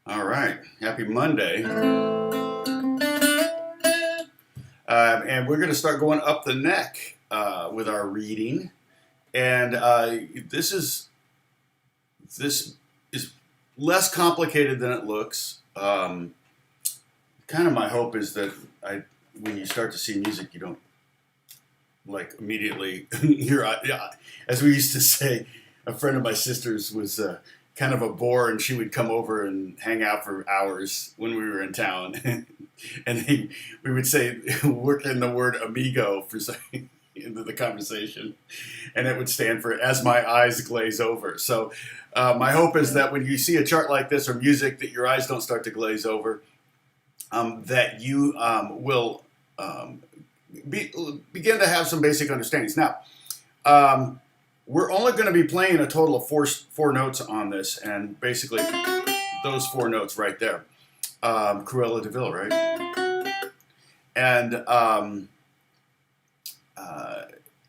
All right, happy Monday. And we're going to start going up the neck with our reading. And this is less complicated than it looks. Kind of my hope is that when you start to see music, you don't like immediately as we used to say, a friend of my sister's was kind of a bore, and she would come over and hang out for hours when we were in town. And we would say, work in the word amigo for something into the conversation, and it would stand for as my eyes glaze over. So my hope is that when you see a chart like this or music, that your eyes don't start to glaze over, that you will begin to have some basic understandings. Now, we're only going to be playing a total of four notes on this, and basically those four notes right there. Cruella de Vil, right? And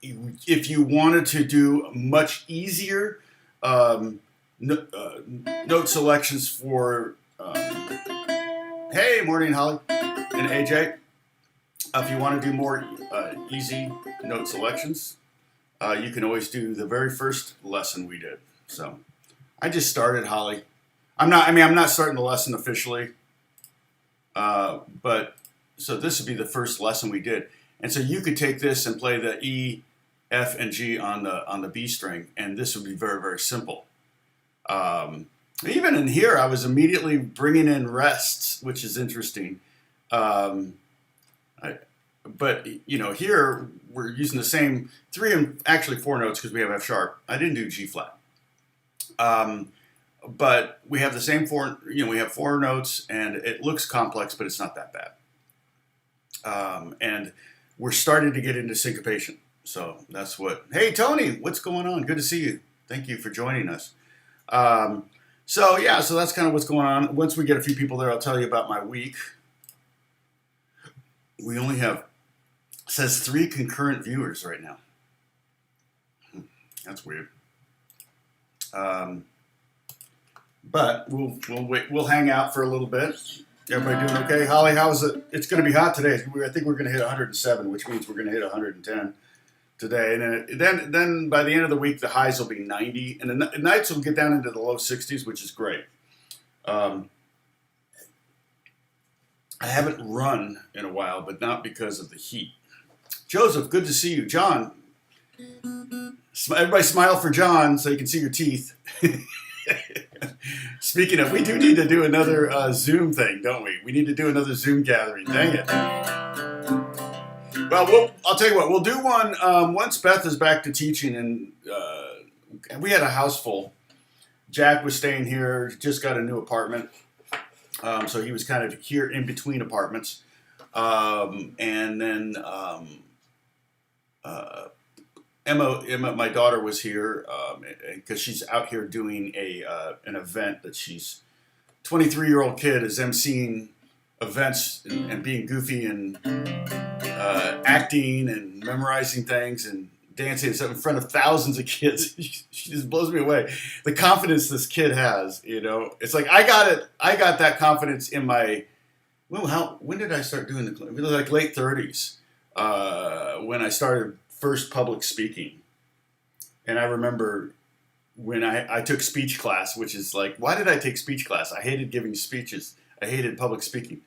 if you wanted to do much easier note selections for, hey, morning, Holly and AJ. If you want to do more easy note selections, you can always do the very first lesson we did. So I just started, Holly. I'm not starting the lesson officially. But so this would be the first lesson we did. And so you could take this and play the E, F, and G on the B string, and this would be very, very simple. Even in here, I was immediately bringing in rests, which is interesting. But here we're using the same three and actually four notes because we have F sharp. I didn't do G flat. But we have the same four, we have four notes, and it looks complex, but it's not that bad. And we're starting to get into syncopation. So that's hey, Tony, what's going on? Good to see you. Thank you for joining us. So that's kind of what's going on. Once we get a few people there, I'll tell you about my week. We only have, it says 3 concurrent viewers right now. That's weird. But we'll wait. We'll hang out for a little bit. Everybody doing okay? Holly, how is it? It's going to be hot today. I think we're going to hit 107, which means we're going to hit 110 today. And then by the end of the week, the highs will be 90, and the nights will get down into the low 60s, which is great. I haven't run in a while, but not because of the heat. Joseph, good to see you. John, everybody smile for John so you can see your teeth. Speaking of, we do need to do another Zoom thing, don't we? We need to do another Zoom gathering. Dang it. Well, I'll tell you what. We'll do one once Beth is back to teaching, and we had a house full. Jack was staying here, just got a new apartment, so he was kind of here in between apartments, and then Emma, my daughter, was here because she's out here doing an event that she's 23-year-old kid is emceeing events and being goofy and acting and memorizing things and dancing and stuff in front of thousands of kids. She just blows me away. The confidence this kid has, it's like I got that confidence in my. Well, when did I start doing it was like late 30s when I started first public speaking. And I remember when I took speech class, which is like, why did I take speech class? I hated giving speeches. I hated public speaking.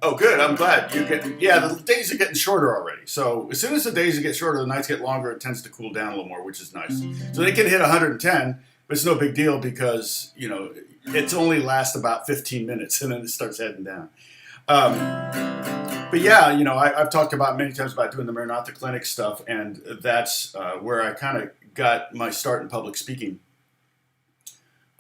Oh, good. I'm glad the days are getting shorter already. So as soon as the days get shorter, the nights get longer, it tends to cool down a little more, which is nice. So they can hit 110, but it's no big deal because, it's only lasts about 15 minutes and then it starts heading down. But yeah, I've talked about many times about doing the Maranatha Clinic stuff, and that's where I kind of got my start in public speaking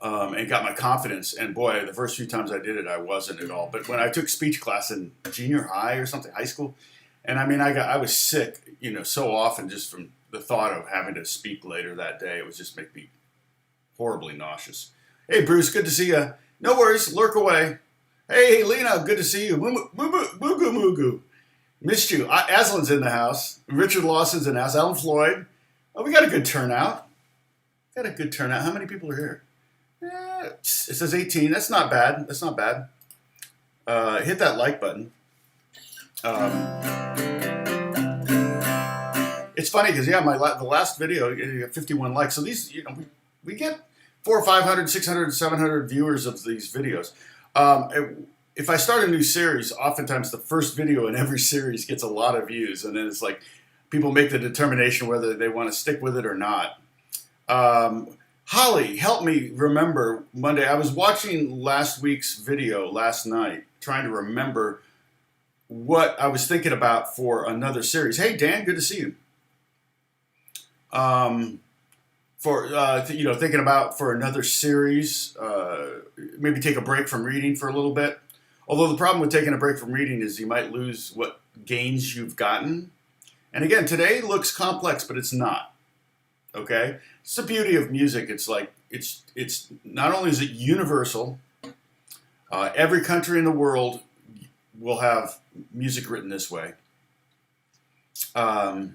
and got my confidence. And boy, the first few times I did it, I wasn't at all. But when I took speech class in junior high or something, high school, and I was sick, so often just from the thought of having to speak later that day. It was just make me horribly nauseous. Hey, Bruce, good to see you. No worries, lurk away. Hey, Lena, good to see you. Mugu. Missed you. Aslan's in the house. Richard Lawson's in the house. Alan Floyd. Oh, we got a good turnout. Got a good turnout. How many people are here? It says 18. That's not bad. That's not bad. Hit that like button. It's funny because the last video you got 51 likes. So these, we get 400, 500, 600, 700 viewers of these videos. If I start a new series, oftentimes the first video in every series gets a lot of views, and then it's like people make the determination whether they want to stick with it or not. Holly, help me remember Monday. I was watching last week's video last night, trying to remember what I was thinking about for another series. Hey, Dan, good to see you. Thinking about for another series, maybe take a break from reading for a little bit. Although the problem with taking a break from reading is you might lose what gains you've gotten. And again, today looks complex, but it's not. Okay? It's the beauty of music. It's like, it's not only is it universal, every country in the world will have music written this way. No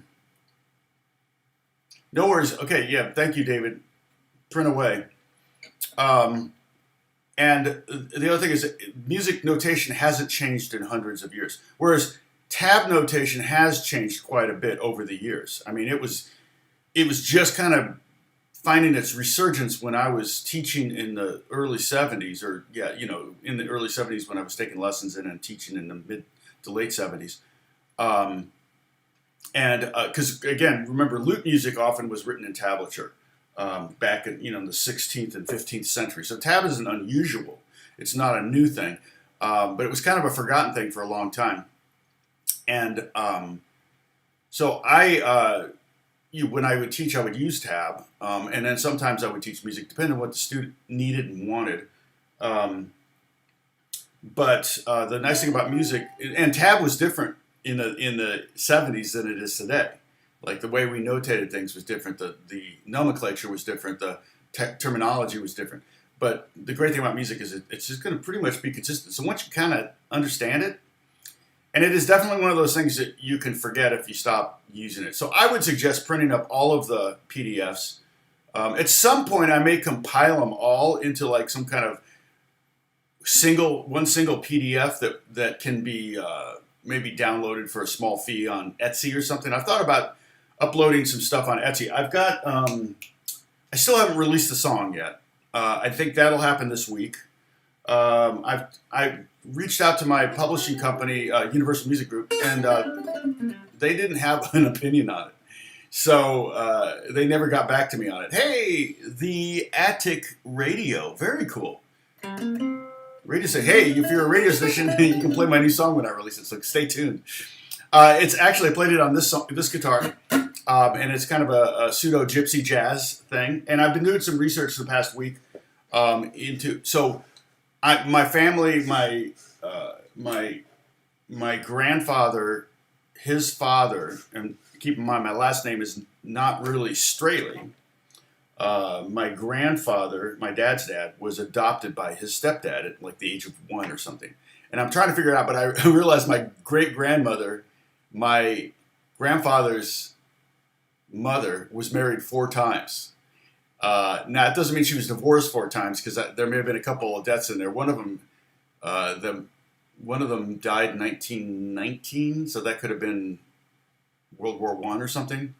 worries. Okay, yeah, thank you, David. Print away. And the other thing is music notation hasn't changed in hundreds of years, whereas tab notation has changed quite a bit over the years. I mean, it was just kind of finding its resurgence when I was teaching in the early 70s, in the early 70s when I was taking lessons and teaching in the mid to late 70s. Because again, remember, lute music often was written in tablature back in the 16th and 15th century. So tab isn't unusual; it's not a new thing, but it was kind of a forgotten thing for a long time. And so when I would teach, I would use tab, and then sometimes I would teach music, depending on what the student needed and wanted. But the nice thing about music, and tab was different in the 70s than it is today. Like the way we notated things was different. The nomenclature was different. The terminology was different. But the great thing about music is it's just going to pretty much be consistent. So once you kind of understand it, and it is definitely one of those things that you can forget if you stop using it. So I would suggest printing up all of the PDFs. At some point, I may compile them all into like some kind of one single PDF that can be maybe downloaded for a small fee on Etsy or something. I've thought about uploading some stuff on Etsy. I've got, I still haven't released the song yet. I think that'll happen this week. I've reached out to my publishing company, Universal Music Group, and they didn't have an opinion on it. So they never got back to me on it. Hey, the Attic Radio, very cool. Radio say, hey, if you're a radio station, you can play my new song when I release it, so stay tuned. It's actually, I played it on this guitar, and it's kind of a pseudo gypsy jazz thing. And I've been doing some research the past week my family, my grandfather, his father, and keep in mind my last name is not really Strahle. My grandfather, my dad's dad, was adopted by his stepdad at like the age of 1 or something. And I'm trying to figure it out, but I realized my great-grandmother, my grandfather's mother, was married 4 times. Now, it doesn't mean she was divorced 4 times, because there may have been a couple of deaths in there. One of them died in 1919, so that could have been World War I or something.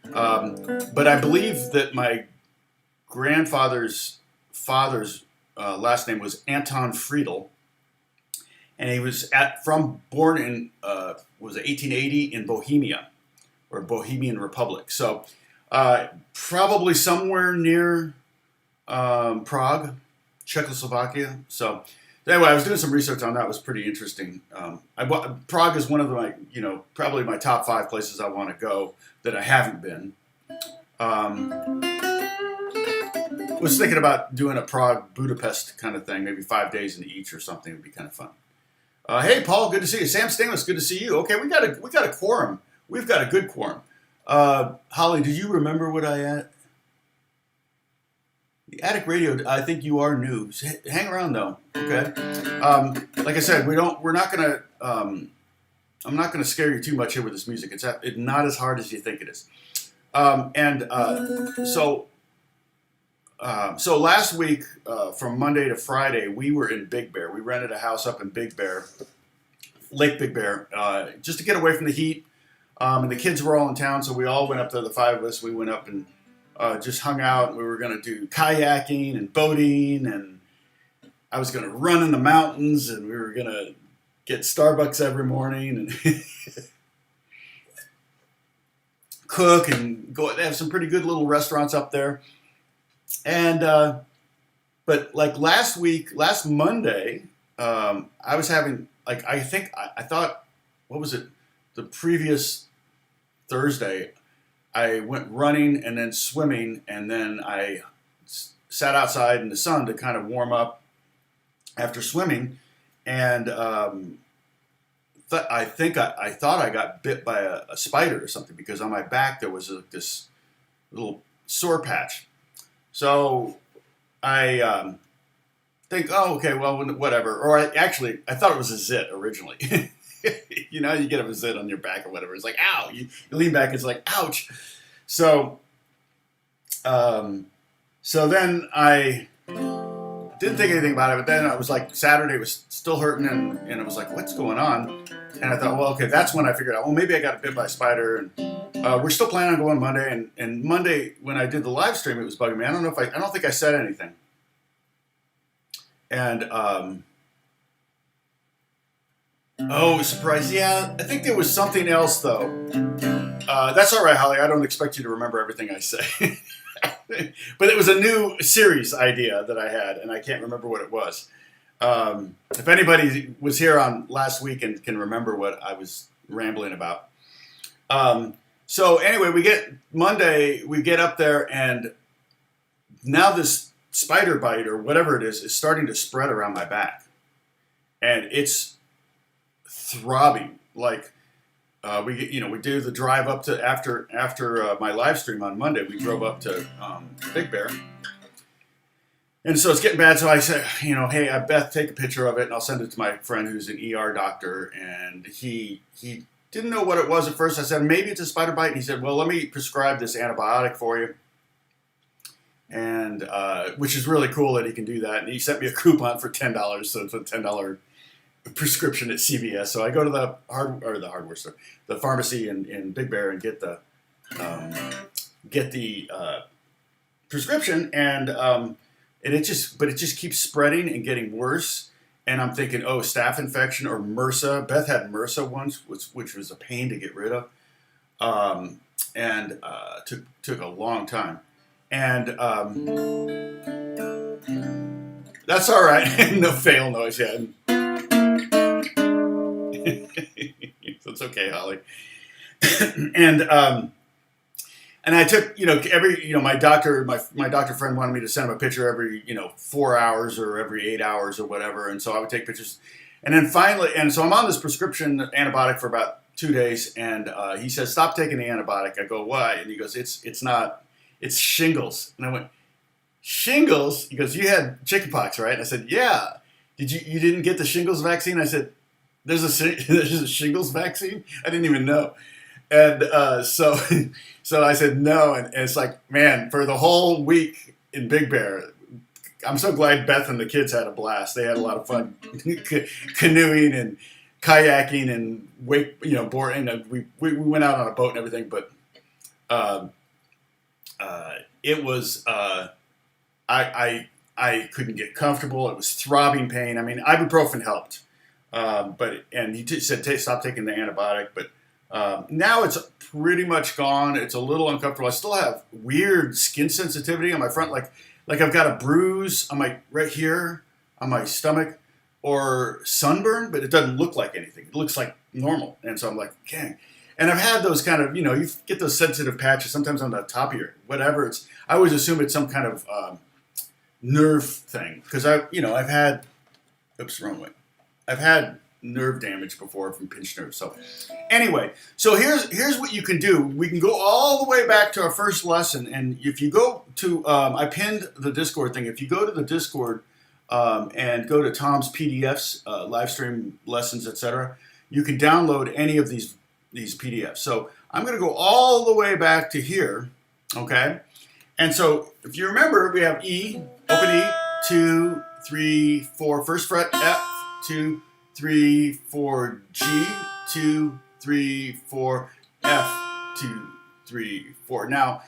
But I believe that my grandfather's father's last name was Anton Friedel, and he was born in 1880 in Bohemia, or Bohemian Republic. So probably somewhere near Prague, Czechoslovakia. So anyway, I was doing some research on that. It was pretty interesting. Prague is one of my, probably my top 5 places I want to go that I haven't been. Was thinking about doing a Prague-Budapest kind of thing, maybe 5 days in each or something. Would be kind of fun. Hey, Paul, good to see you. Sam Stamos, good to see you. Okay, we got a quorum. We've got a good quorum. Holly, did you remember what I had? The Attic Radio, I think you are new. Hang around though, okay? Like I said, I'm not gonna scare you too much here with this music. It's not as hard as you think it is. So so last week, from Monday to Friday, we were in Big Bear. We rented a house up in Big Bear, Lake Big Bear, just to get away from the heat. And the kids were all in town, so we all went up there. The five of us, we went up and just hung out. We were going to do kayaking and boating, and I was going to run in the mountains, and we were going to get Starbucks every morning and cook and go. They have some pretty good little restaurants up there. And but like last Monday, I was having like I thought, what was it? The previous Thursday, I went running and then swimming, and then I sat outside in the sun to kind of warm up after swimming, and I thought I got bit by a spider or something, because on my back there was this little sore patch. So I think, oh, okay, well, whatever. Or I thought it was a zit originally. You know, you get a zit on your back or whatever. It's like, ow. You lean back, it's like, ouch. So, so then I didn't think anything about it. But then I was like, Saturday was still hurting, and it was like, what's going on? And I thought, well, okay, that's when I figured out, well, maybe I got bit by a spider. And we're still planning on going Monday. And Monday, when I did the live stream, it was bugging me. I don't think I said anything. And oh, surprise! Yeah, I think there was something else though. That's all right, Holly. I don't expect you to remember everything I say. But it was a new series idea that I had, and I can't remember what it was. If anybody was here on last week and can remember what I was rambling about. So anyway, we get up there, and now this spider bite or whatever it is starting to spread around my back, and it's throbbing. Like we do the drive up to after my live stream on Monday. We drove up to Big Bear, and so it's getting bad. So I said, hey, Beth, take a picture of it, and I'll send it to my friend who's an ER doctor. And he didn't know what it was at first. I said, maybe it's a spider bite. And he said, well, let me prescribe this antibiotic for you. And which is really cool that he can do that. And he sent me a coupon for $10, so it's a $10 prescription at CVS. So I go to the hardware store, the pharmacy in Big Bear, and get the prescription, and it just keeps spreading and getting worse. And I'm thinking, oh, staph infection or MRSA. Beth had MRSA once, which was a pain to get rid of, and took a long time. And that's all right. No fail noise yet. So it's okay, Holly. And I took, my doctor friend wanted me to send him a picture every 4 hours or every 8 hours or whatever, and so I would take pictures. And then finally, and so I'm on this prescription antibiotic for about 2 days, and he says, stop taking the antibiotic. I go, why? And he goes, it's shingles. And I went, shingles? He goes, you had chickenpox, right? And I said, yeah. You didn't get the shingles vaccine? I said, there's a shingles vaccine? I didn't even know. And so I said no, and it's like, man, for the whole week in Big Bear, I'm so glad Beth and the kids had a blast. They had a lot of fun canoeing and kayaking and boarding. And we went out on a boat and everything, but it was I couldn't get comfortable. It was throbbing pain. I mean, ibuprofen helped, and he said stop taking the antibiotic, but. Now it's pretty much gone. It's a little uncomfortable. I still have weird skin sensitivity on my front, like I've got a bruise on right here on my stomach, or sunburn, but it doesn't look like anything. It looks like normal, and so I'm like, dang. And I've had those kind of, you get those sensitive patches sometimes on the top of your whatever. I always assume it's some kind of nerve thing, because I've had, wrong way. I've had nerve damage before from pinched nerves. So anyway, so here's what you can do. We can go all the way back to our first lesson, and if you go to I pinned the Discord thing. If you go to the Discord and go to Tom's PDFs, live stream lessons, etc., you can download any of these these PDFs. So I'm going to go all the way back to here, okay? And so if you remember, we have E, open E, 2, 3, 4, first fret, F, 2, 3, 4, G, 2, 3, 4, F, 2, 3, 4. Now,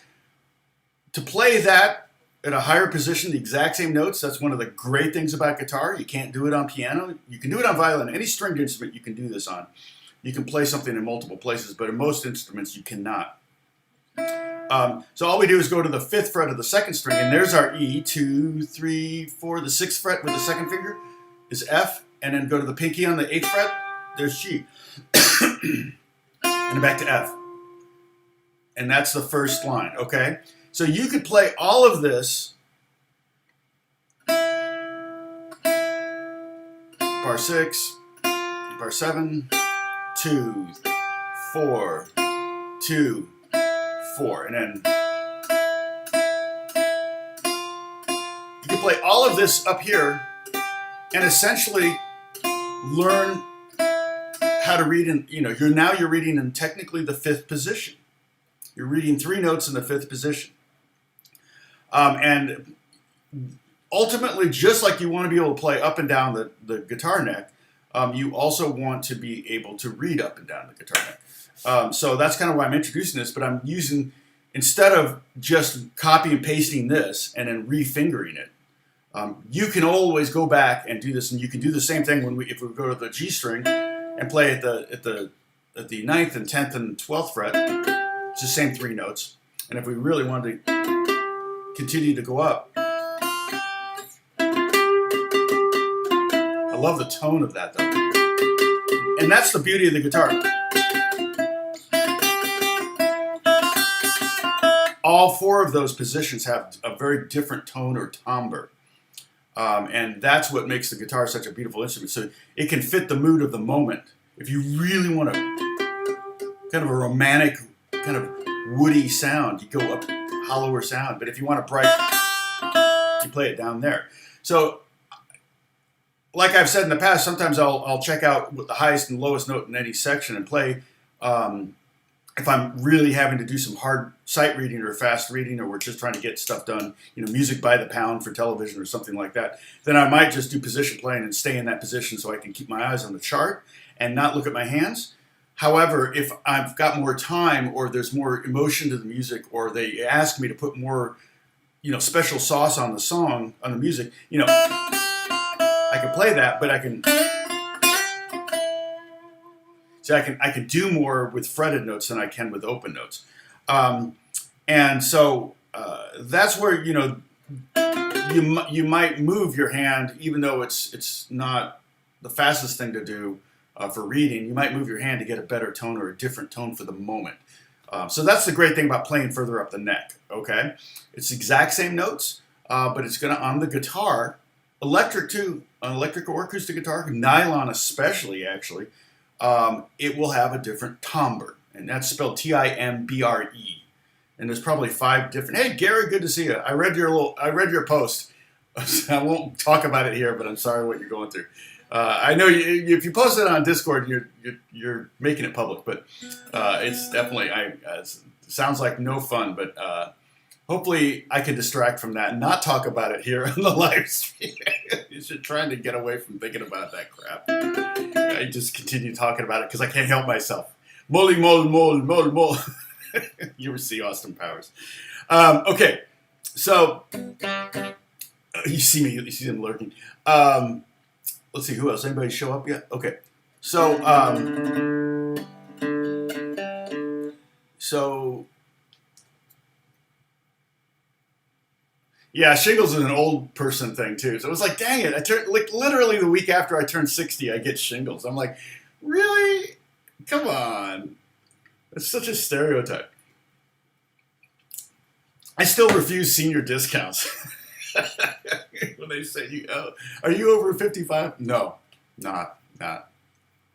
to play that at a higher position, the exact same notes, that's one of the great things about guitar. You can't do it on piano. You can do it on violin. Any stringed instrument you can do this on. You can play something in multiple places, but in most instruments you cannot. So all we do is go to the 5th fret of the 2nd string, and there's our E, 2, 3, 4. The 6th fret with the 2nd finger is F, and then go to the pinky on the 8th fret, there's G. And back to F. And that's the first line, okay? So you could play all of this, bar 6, bar 7, 2, 4, 2, 4, and then you can play all of this up here and essentially learn how to read in, you're reading in technically the 5th position. You're reading 3 notes in the 5th position. And ultimately, just like you want to be able to play up and down the guitar neck, you also want to be able to read up and down the guitar neck. So that's kind of why I'm introducing this, but I'm using, instead of just copy and pasting this and then refingering it, you can always go back and do this, and you can do the same thing if we go to the G string and play at the 9th and 10th and 12th fret. It's the same 3 notes. And if we really wanted to continue to go up, I love the tone of that though. And that's the beauty of the guitar. All 4 of those positions have a very different tone or timbre. And that's what makes the guitar such a beautiful instrument. So it can fit the mood of the moment. If you really want a kind of a romantic, kind of woody sound, you go up hollower sound. But if you want a bright, you play it down there. So like I've said in the past, sometimes I'll check out the highest and lowest note in any section and play. If I'm really having to do some hard sight reading or fast reading, or we're just trying to get stuff done, music by the pound for television or something like that, then I might just do position playing and stay in that position so I can keep my eyes on the chart and not look at my hands. However, if I've got more time, or there's more emotion to the music, or they ask me to put more, special sauce on the song, on the music, I can play that, but I can... So I can do more with fretted notes than I can with open notes. And so that's where, you might move your hand, even though it's not the fastest thing to do for reading. You might move your hand to get a better tone or a different tone for the moment. So that's the great thing about playing further up the neck, okay? It's the exact same notes, but it's going to, on the guitar, electric too, on electric or acoustic guitar, nylon especially, actually, it will have a different timbre, and that's spelled Timbre. And there's probably 5 different. Hey, Gary, good to see you. I read your post. I won't talk about it here, but I'm sorry what you're going through. I know if you post it on Discord, you're making it public, but it's definitely it sounds like no fun. But hopefully, I can distract from that and not talk about it here on the live stream. You're trying to get away from thinking about that crap. I just continue talking about it because I can't help myself. Molly, mole, mole, mole, mole. You ever see Austin Powers? Okay, so you see them lurking. Let's see, who else? Anybody show up yet? Okay, so yeah, shingles is an old person thing too. So it was like, dang it! I turned literally the week after I turned 60, I get shingles. I'm like, really? Come on, that's such a stereotype. I still refuse senior discounts when they say, "Are you over 55?" No, not.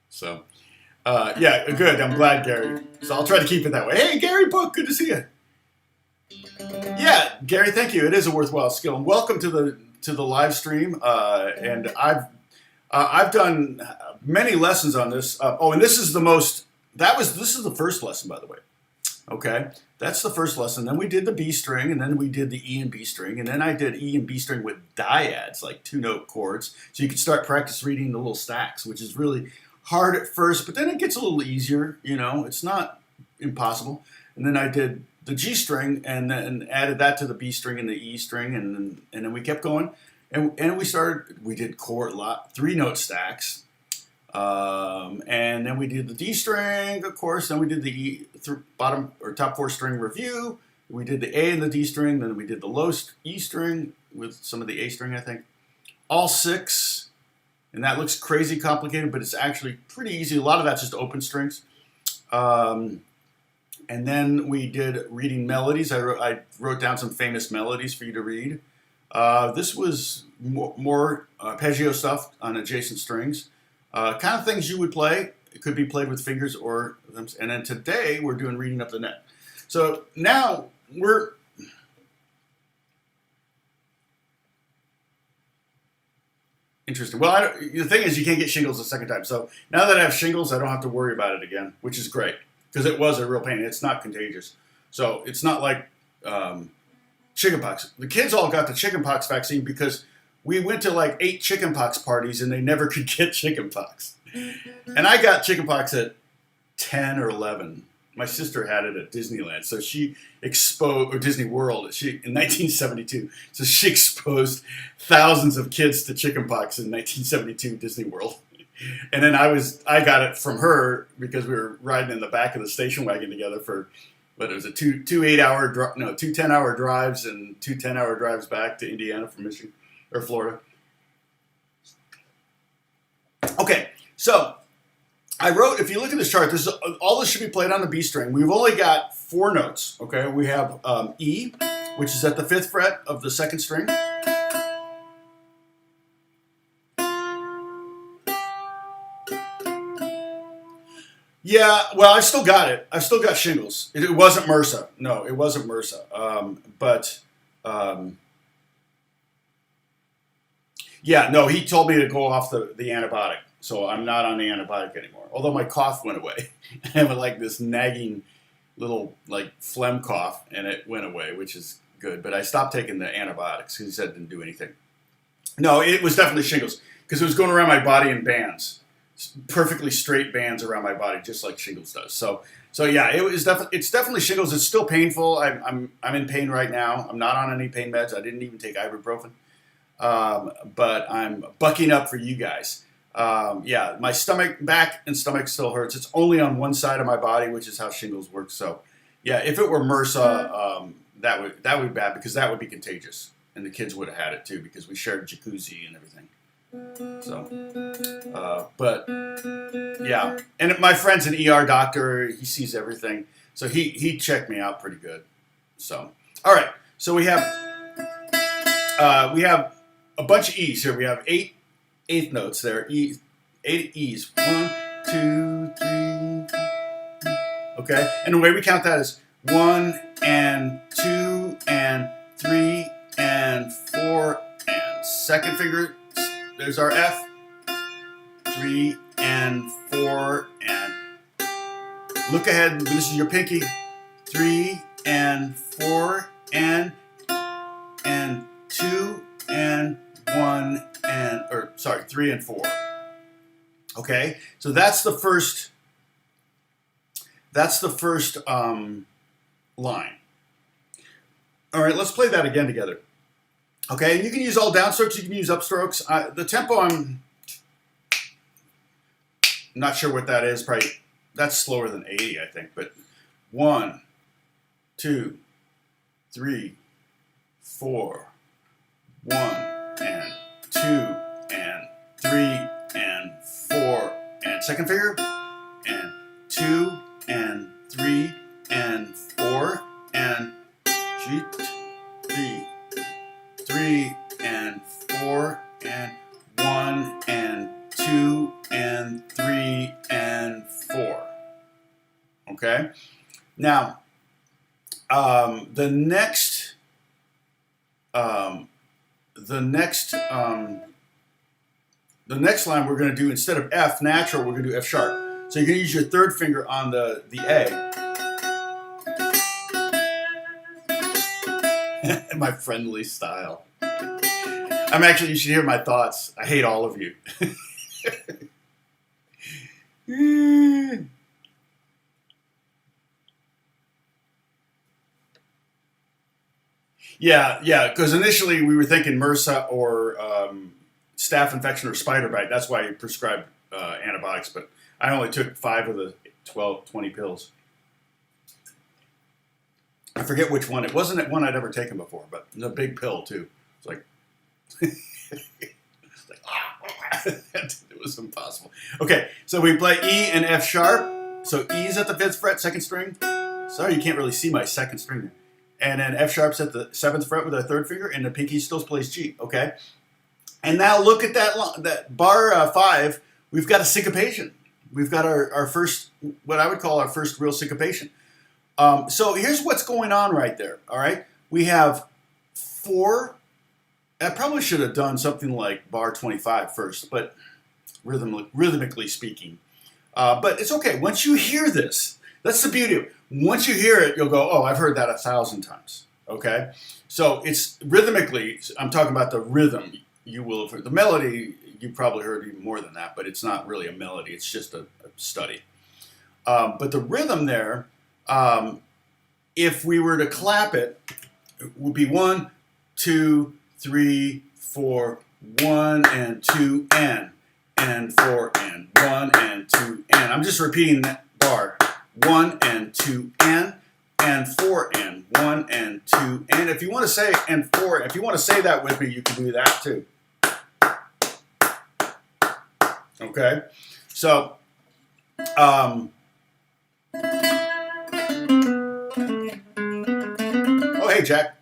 So, yeah, good. I'm glad, Gary. So I'll try to keep it that way. Hey, Gary Book, good to see you. Yeah, Gary, thank you. It is a worthwhile skill. And welcome to the live stream. And I've done many lessons on this. And this is the this is the first lesson, by the way. Okay, that's the first lesson. Then we did the B string, and then we did the E and B string, and then I did E and B string with dyads, like 2-note chords, so you could start practice reading the little stacks, which is really hard at first, but then it gets a little easier. You know, it's not impossible. And then I did the G string, and then added that to the B string and the E string, and then we kept going, and we did 3-note stacks. And then we did the D string, of course. Then we did the bottom or top 4 string review. We did the A and the D string. Then we did the low E string with some of the A string, I think. All 6. And that looks crazy complicated, but it's actually pretty easy. A lot of that's just open strings. And then we did reading melodies. I wrote down some famous melodies for you to read. This was more arpeggio stuff on adjacent strings. Kind of things you would play. It could be played with fingers or thumbs. And then today we're doing reading up the neck. So now we're interesting. Well, the thing is you can't get shingles the second time. So now that I have shingles, I don't have to worry about it again, which is great because it was a real pain. It's not contagious. So it's not like chickenpox. The kids all got the chickenpox vaccine because we went to like 8 chickenpox parties and they never could get chickenpox. And I got chickenpox at 10 or 11. My sister had it at Disneyland. So she exposed, or Disney World, in 1972. So she exposed thousands of kids to chickenpox in 1972 Disney World. And then I got it from her because we were riding in the back of the station wagon together for, what it was, two 10-hour drives and 2 10-hour drives back to Indiana from Michigan. Or Florida. Okay, so I wrote, if you look at this chart, all this should be played on the B string. We've only got 4 notes, okay? We have E, which is at the 5th fret of the 2nd string. Yeah, well, I've still got it. I've still got shingles. It wasn't MRSA. No, it wasn't MRSA. Yeah, no, he told me to go off the antibiotic, so I'm not on the antibiotic anymore. Although my cough went away. I have like this nagging little like phlegm cough, and it went away, which is good. But I stopped taking the antibiotics because he said it didn't do anything. No, it was definitely shingles because it was going around my body in bands, perfectly straight bands around my body, just like shingles does. So yeah, it's definitely shingles. It's still painful. I'm in pain right now. I'm not on any pain meds. I didn't even take ibuprofen. But I'm bucking up for you guys. Yeah, my back and stomach still hurts. It's only on one side of my body, which is how shingles work. So, yeah, if it were MRSA, that would be bad because that would be contagious, and the kids would have had it too because we shared jacuzzi and everything. So, but yeah, and my friend's an ER doctor. He sees everything, so he checked me out pretty good. So, all right, so we have a bunch of E's here. We have 8 eighth notes there. 8 E's. 1, 2, 3. Okay, and the way we count that is 1 and 2 and 3 and 4 and second finger. There's our F. 3 and 4 and look ahead. This is your pinky. 3 and 4 and 2 and 1 and, or sorry, 3 and 4. Okay, so that's the first line. All right, let's play that again together. Okay, and you can use all downstrokes, you can use upstrokes. The tempo, I'm not sure what that is. Probably that's slower than 80, I think. But 1, 2, 3, 4. 1 and 2 and 3 and 4 and second finger and 2 and 3 and 4 and 3 and 4 and 1 and 2 and 3 and 4. Okay? Now, the next line we're going to do, instead of F natural, we're going to do F sharp. So you're going to use your third finger on the A. My friendly style. You should hear my thoughts. I hate all of you. Yeah, because initially we were thinking MRSA or staph infection or spider bite. That's why I prescribed antibiotics, but I only took 5 of the 20 pills. I forget which one. It wasn't one I'd ever taken before, but it was a big pill too. It's like, it was impossible. Okay, so we play E and F sharp. So E's at the 5th fret, 2nd string. Sorry, you can't really see my 2nd string there. And then F sharp's at the 7th fret with our 3rd finger, and the pinky still plays G. Okay. And now look at that bar 5. We've got a syncopation. We've got our first, what I would call our first real syncopation. So here's what's going on right there. All right. We have 4. I probably should have done something like bar 25 first, but rhythmically speaking. But it's okay. Once you hear this, that's the beauty of it. Once you hear it, you'll go, oh, I've heard that 1,000 times. Okay? So it's rhythmically, I'm talking about the rhythm. You will have heard the melody, you probably heard even more than that, but it's not really a melody. It's just a study. But the rhythm there, if we were to clap it, it would be 1, 2, 3, 4, 1 and 2 and 4 and 1 and 2 and. I'm just repeating that bar. 1 and 2 and 4 and 1 and 2 and. If you want to say and 4, if you want to say that with me, you can do that too. Okay, so oh hey Jack,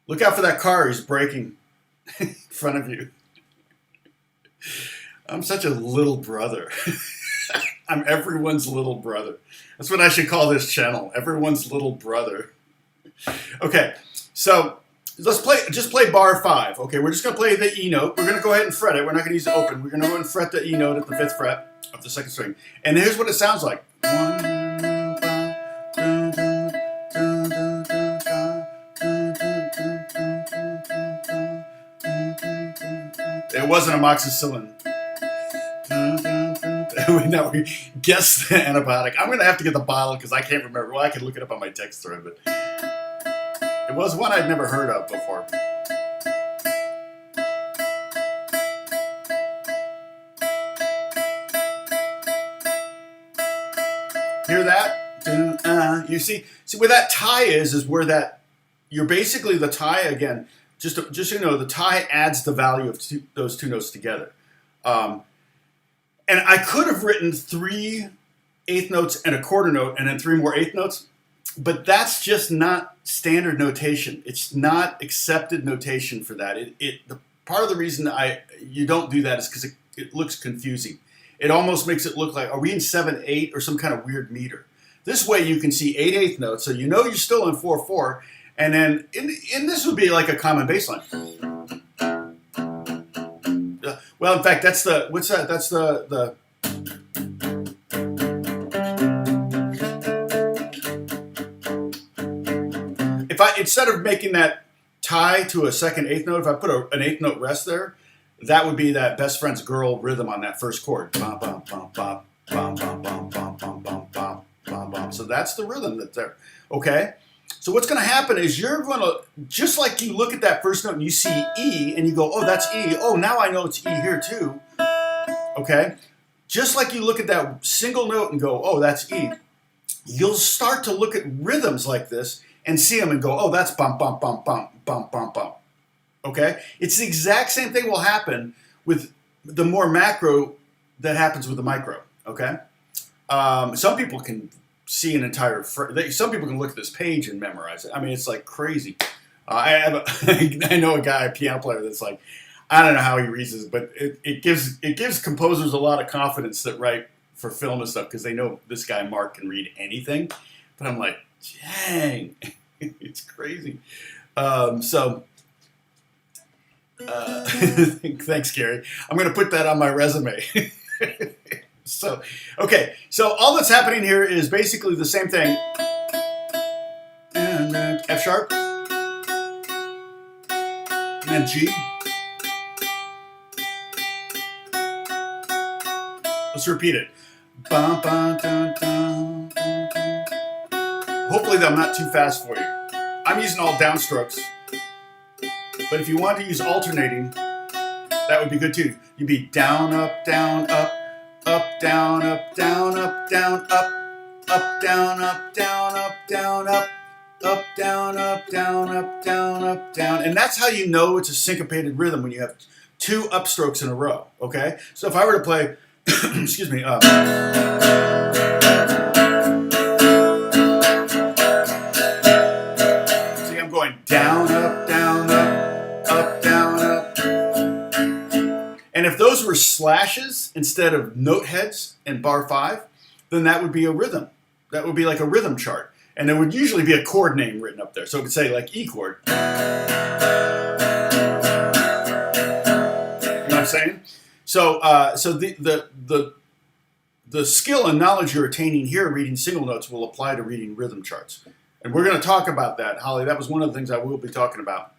look out for that car. He's braking in front of you. I'm such a little brother. I'm everyone's little brother. That's what I should call this channel. Everyone's little brother. Okay, so let's just play bar 5. Okay, we're just going to play the E note. We're going to go ahead and fret it. We're not going to use the open. We're going to go ahead and fret the E note at the 5th fret of the 2nd string. And here's what it sounds like. It wasn't amoxicillin. Now we guessed the antibiotic. I'm going to have to get the bottle because I can't remember. Well, I can look it up on my text thread, but it was one I'd never heard of before. Hear that? You see where that tie is where that you're basically the tie again. Just so you know, the tie adds the value of those 2 notes together. And I could have written 3 eighth notes and a quarter note and then 3 more eighth notes, but that's just not standard notation. It's not accepted notation for that. The part of the reason you don't do that is because it looks confusing. It almost makes it look like, are we in 7/8 or some kind of weird meter? This way you can see 8 eighth notes, so you know you're still in 4/4, and then in this would be like a common bass line. Well, in fact, that's the, what's that? That's the if I, instead of making that tie to a 2nd eighth note, if I put an 8th note rest there, that would be that best friend's girl rhythm on that first chord. Bum, bum, bum, bum, bum, bum, bum, bum, bum, bum, bum, bum, bum. So that's the rhythm that's there. Okay? So what's going to happen is you're going to, just like you look at that first note and you see E and you go, oh, that's E. Oh, now I know it's E here too. Okay? Just like you look at that single note and go, oh, that's E. You'll start to look at rhythms like this and see them and go, oh, that's bump, bump, bump, bump, bump, bump, bump. Okay? It's the exact same thing will happen with the more macro that happens with the micro. Okay? Some people can see an entire, some people can look at this page and memorize it. I mean, it's like crazy. I know a guy, a piano player, that's like, I don't know how he reads this, but it gives composers a lot of confidence that write for film and stuff because they know this guy Mark can read anything. But I'm like, dang, it's crazy. Thanks, Gary. I'm going to put that on my resume. So, okay, so all that's happening here is basically the same thing. And then F sharp, and then G. Let's repeat it. Bum, bum, dun, dun, dun, dun. Hopefully I'm not too fast for you. I'm using all downstrokes, but if you want to use alternating, that would be good too. You'd be down, up, down, up, up, down, up, down, up, down, up, up, down, up, down, up, down, up, up, down, up, down, up, down, up, down. And that's how you know it's a syncopated rhythm, when you have two upstrokes in a row, okay? So if I were to play, excuse me, see, I'm going down, up, down, up, down, up. And if those were slashes instead of note heads in bar 5, then that would be a rhythm. That would be like a rhythm chart. And there would usually be a chord name written up there. So it would say like E chord. You know what I'm saying? So, the skill and knowledge you're attaining here reading single notes will apply to reading rhythm charts. And we're going to talk about that, Holly. That was one of the things I will be talking about.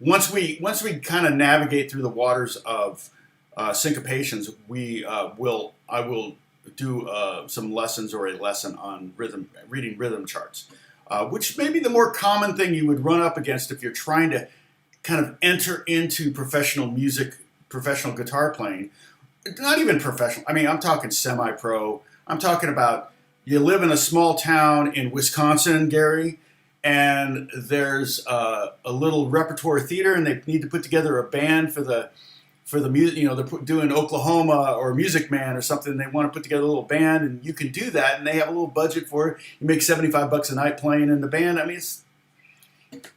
Once we kind of navigate through the waters of syncopations, I will do some lessons or a lesson on reading rhythm charts, which may be the more common thing you would run up against if you're trying to kind of enter into professional music, professional guitar playing. Not even professional. I mean, I'm talking semi-pro. I'm talking about you live in a small town in Wisconsin, Gary, and there's a little repertoire theater, and they need to put together a band for the music. You know, they're doing Oklahoma or Music Man or something. They want to put together a little band, and you can do that, and they have a little budget for it. You make $75 a night playing in the band. I mean,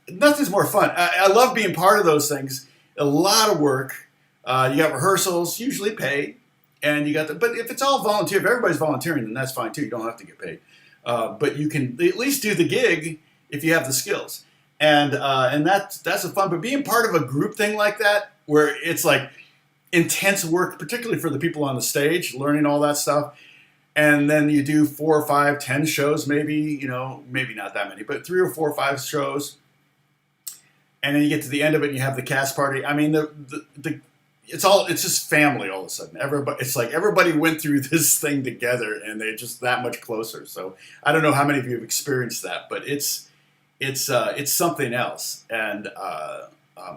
nothing's more fun. I love being part of those things. A lot of work. You got rehearsals, usually paid, and you got but if it's all volunteer, if everybody's volunteering, then that's fine too. You don't have to get paid, but you can at least do the gig if you have the skills, and that's a fun. But being part of a group thing like that, where it's like intense work, particularly for the people on the stage, learning all that stuff, and then you do 4 or 5, 10 shows, maybe maybe not that many, but 3 or 4 or 5 shows, and then you get to the end of it, and you have the cast party. I mean, it's just family all of a sudden. It's like everybody went through this thing together, and they're just that much closer. So I don't know how many of you have experienced that, but it's something else, and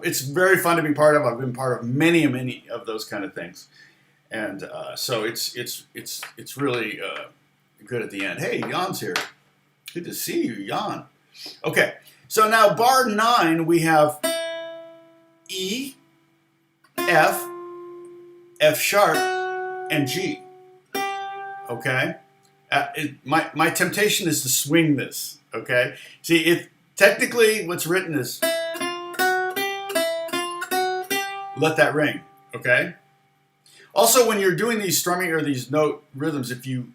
it's very fun to be part of. I've been part of many of those kind of things, and so it's really good at the end. Hey, Jan's here. Good to see you, Jan. Okay, so now bar 9 we have E, F, F sharp, and G. Okay? My temptation is to swing this. Okay? See, technically what's written is let that ring. Okay? Also, when you're doing these strumming or these note rhythms, if you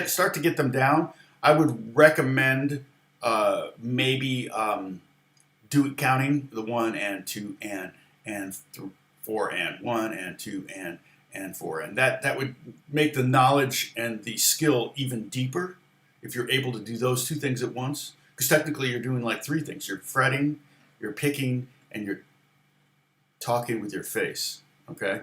start to get them down, I would recommend maybe counting the 1 and 2 and 4 and 1 and 2 and 4, and that would make the knowledge and the skill even deeper if you're able to do those 2 things at once. Because technically you're doing like 3 things: you're fretting, you're picking, and you're talking with your face. Okay.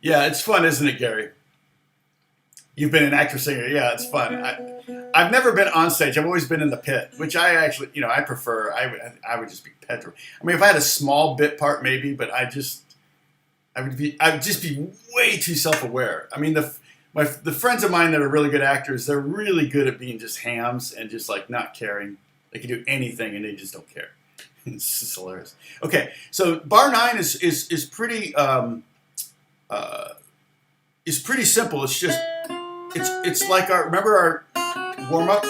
Yeah, it's fun, isn't it, Gary? You've been an actor singer. Yeah, it's fun. I've never been on stage. I've always been in the pit, which I actually, I prefer. I would just be petrified. I mean, if I had a small bit part, maybe, but I'd just be way too self-aware. I mean, the friends of mine that are really good actors, they're really good at being just hams and just like not caring. They can do anything and they just don't care. It's just hilarious. Okay, so bar 9 is pretty simple. It's just it's like remember our warm up.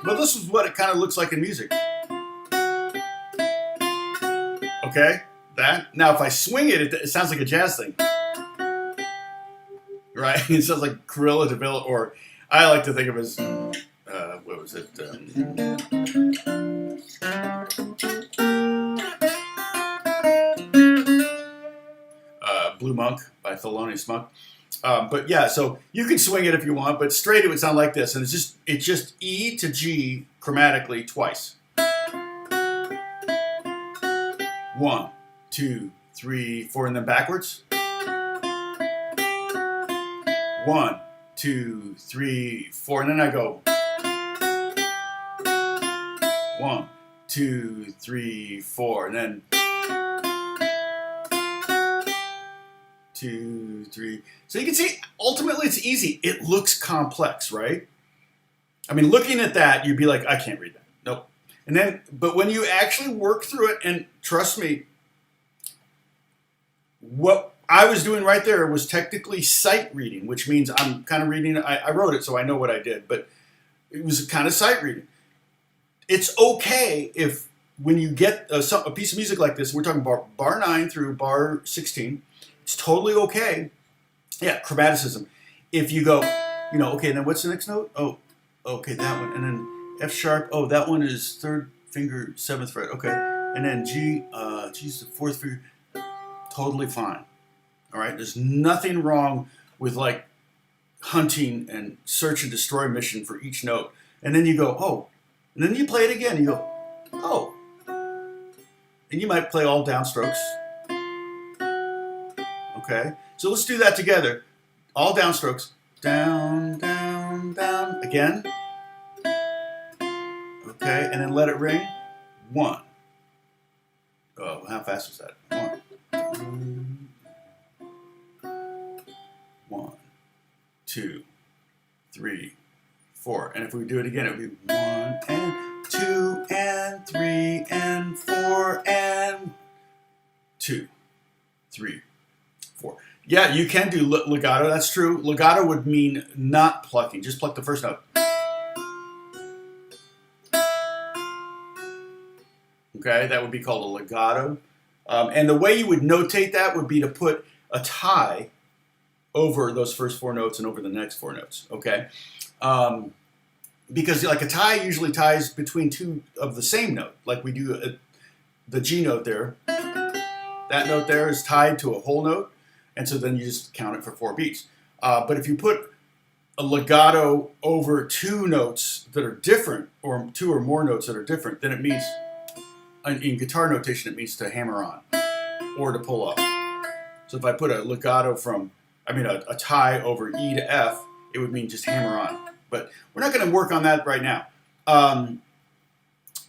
Well, this is what it kind of looks like in music. Okay, that now if I swing it, it sounds like a jazz thing, right? It sounds like Cruella de Vil, or I like to think of it as what was it? Blue Monk by Thelonious Monk. But yeah, so you can swing it if you want, but straight it would sound like this, and it's just E to G chromatically twice. 1, 2, 3, 4, and then backwards. 1, 2, 3, 4, and then I go 1, 2, 3, 4, and then 2, 3. So you can see, ultimately it's easy. It looks complex, right? I mean, looking at that, you'd be like, I can't read that. Nope. And then, but when you actually work through it, and trust me, what I was doing right there was technically sight reading, which means I'm kind of reading. I wrote it, so I know what I did, but it was kind of sight reading. It's okay if when you get a piece of music like this, we're talking about bar 9 through bar 16, it's totally okay. Yeah, chromaticism. If you go, okay, then what's the next note? Oh, okay, that one. And then F sharp. Oh, that one is 3rd finger, 7th fret. Okay. And then G, G's the 4th finger. Totally fine. All right. There's nothing wrong with like hunting and search and destroy mission for each note. And then you go, oh, and then you play it again. You go, oh, and you might play all downstrokes. Okay. So let's do that together. All downstrokes. Down, down, down. Again. Okay. And then let it ring. 1. Oh, how fast was that? 1, 2, 3, 4. And if we do it again, it would be 1 and 2 and 3 and 4 and 2, 3, 4. Yeah, you can do legato. That's true. Legato would mean not plucking. Just pluck the first note. Okay, that would be called a legato. And the way you would notate that would be to put a tie over those first 4 notes and over the next 4 notes, okay? Because like a tie usually ties between 2 of the same note, like we do the G note there. That note there is tied to a whole note, and so then you just count it for 4 beats. But if you put a legato over 2 notes that are different, or 2 or more notes that are different, then it means, in guitar notation, it means to hammer on or to pull up. So if I put a legato a tie over E to F, it would mean just hammer on. But we're not going to work on that right now.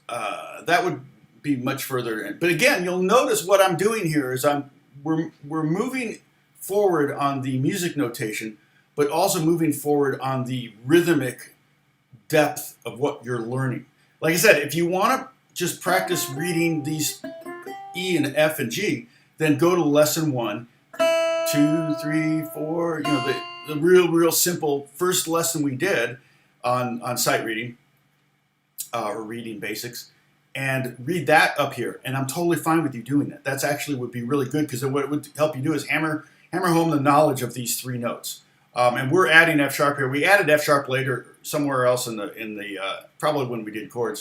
That would be much further in. But again, you'll notice what I'm doing here is we're moving forward on the music notation, but also moving forward on the rhythmic depth of what you're learning. Like I said, if you want to just practice reading these E and F and G, then go to lesson 1, 2, 3, 4. The real simple first lesson we did on sight reading or reading basics, and read that up here. And I'm totally fine with you doing that. That's actually would be really good, because what it would help you do is hammer home the knowledge of these 3 notes. And we're adding F sharp here. We added F sharp later somewhere else in the probably when we did chords.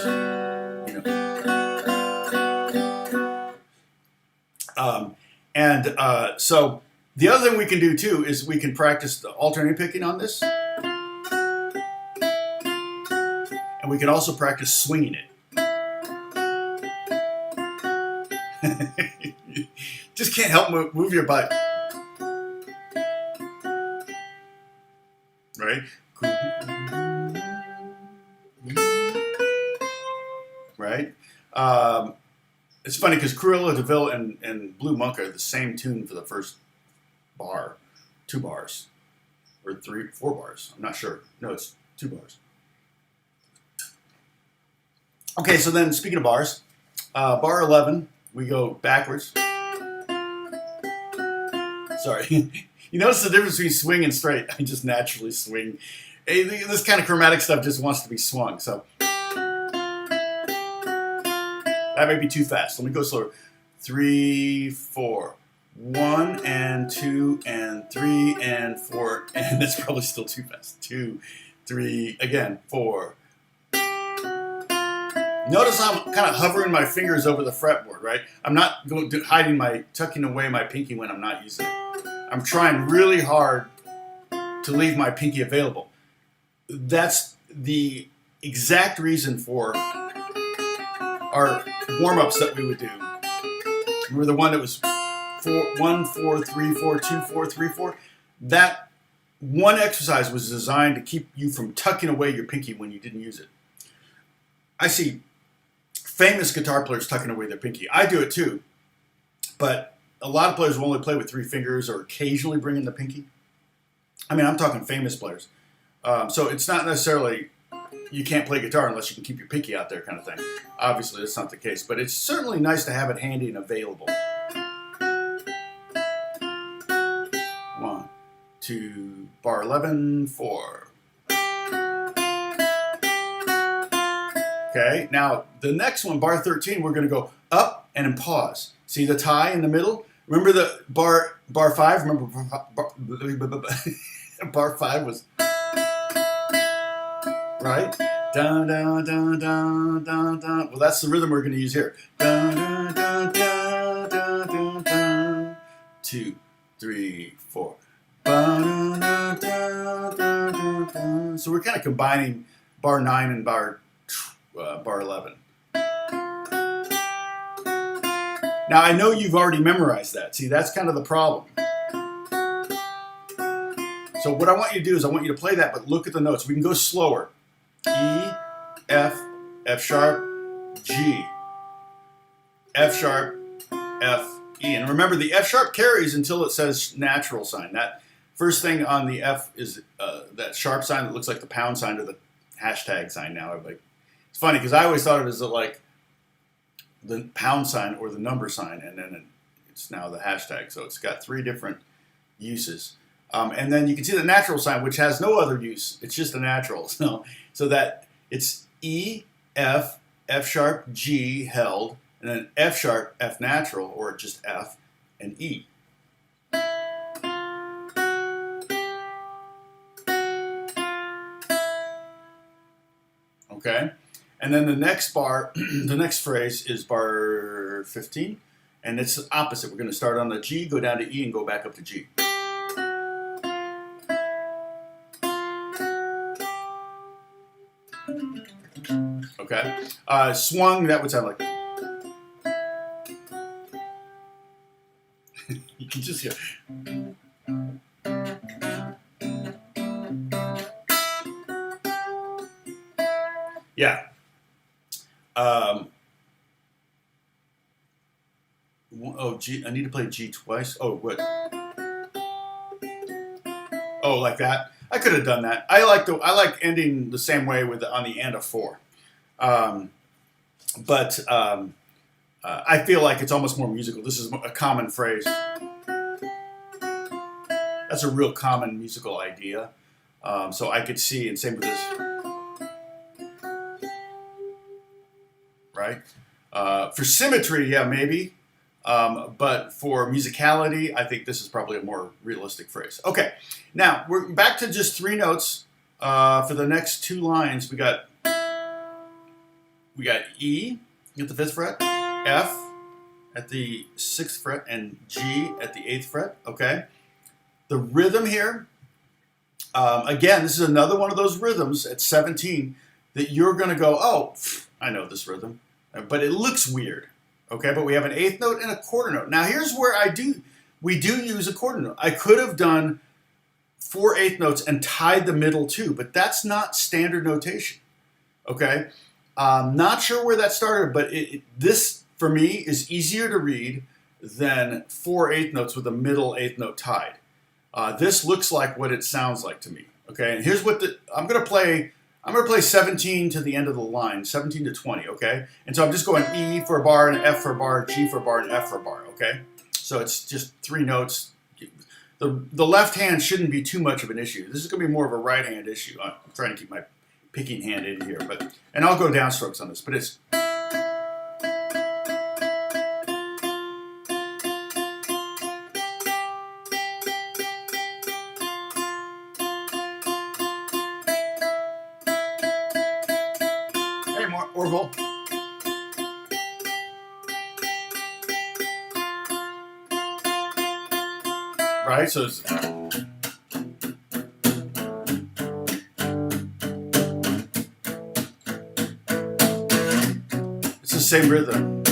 So the other thing we can do too is we can practice the alternating picking on this, and we can also practice swinging it. Just can't help move your butt, right? Right? It's funny because Cruella de Vil and Blue Monk are the same tune for the first bar, 2 bars, or 3, 4 bars. I'm not sure. No, it's 2 bars. Okay, so then speaking of bars, bar 11, we go backwards. Sorry. You notice the difference between swing and straight. I just naturally swing. This kind of chromatic stuff just wants to be swung, so that may be too fast. Let me go slower. 3, 4. 1 and 2 and 3 and 4, and that's probably still too fast. 2, 3, again, 4. Notice I'm kind of hovering my fingers over the fretboard, right? I'm not tucking away my pinky when I'm not using it. I'm trying really hard to leave my pinky available. That's the exact reason for our warm-ups that we would do. Remember the one that was 1, 4, 3, 4, 2, 4, 3, 4? That one exercise was designed to keep you from tucking away your pinky when you didn't use it. I see famous guitar players tucking away their pinky. I do it too, but a lot of players will only play with 3 fingers or occasionally bring in the pinky. I mean, I'm talking famous players. So it's not necessarily you can't play guitar unless you can keep your pinky out there kind of thing. Obviously, that's not the case, but it's certainly nice to have it handy and available. 1, 2, bar 11, 4. Okay, now the next one, bar 13, we're going to go up and then pause. See the tie in the middle? Remember the bar 5? Remember bar 5 was right? Dun, dun, dun, dun, dun, dun. Well, that's the rhythm we're going to use here. Dun, dun, dun, dun, dun, dun, dun. 2, 3, 4. Dun, dun, dun, dun, dun, dun. So we're kind of combining bar 9 and bar 11. Now, I know you've already memorized that. See, that's kind of the problem. So what I want you to do is I want you to play that, but look at the notes. We can go slower. E, F, F sharp, G, F sharp, F, E. And remember, the F sharp carries until it says natural sign. That first thing on the F is that sharp sign that looks like the pound sign or the hashtag sign now. Like, it's funny because I always thought of it as like the pound sign or the number sign, and then it's now the hashtag. So it's got 3 different uses. And then you can see the natural sign, which has no other use. It's just a natural. So that it's E, F, F sharp, G held, and then F sharp, F natural, or just F, and E. Okay? And then the next bar, the next phrase is bar 15, and it's the opposite. We're going to start on the G, go down to E, and go back up to G. Okay, swung, that would sound like. You can just hear. Yeah. Oh, G. I need to play G twice. Oh, what? Oh, like that. I could have done that. I like ending the same way with on the and of 4. But I feel like it's almost more musical. This is a common phrase. That's a real common musical idea. So I could see, and same with this. Right? For symmetry, yeah, maybe. But for musicality, I think this is probably a more realistic phrase. Okay, now we're back to just 3 notes. For the next 2 lines, we got E at the 5th fret, F at the 6th fret, and G at the 8th fret. Okay, the rhythm here. Again, this is another one of those rhythms at 17 that you're going to go, oh, I know this rhythm, but it looks weird. Okay, but we have an 8th note and a quarter note. Now here's where we do use a quarter note. I could have done 4 8th notes and tied the middle too, but that's not standard notation. Okay, not sure where that started, but this for me is easier to read than 4 8th notes with a middle 8th note tied. This looks like what it sounds like to me. Okay, and here's what I'm going to play 17 to the end of the line, 17 to 20, okay? And so I'm just going E for a bar, and F for a bar, G for a bar, and F for a bar, okay? So it's just 3 notes. The left hand shouldn't be too much of an issue. This is going to be more of a right hand issue. I'm trying to keep my picking hand in here, and I'll go downstrokes on this, but it's... Orville. right? So it's the same rhythm.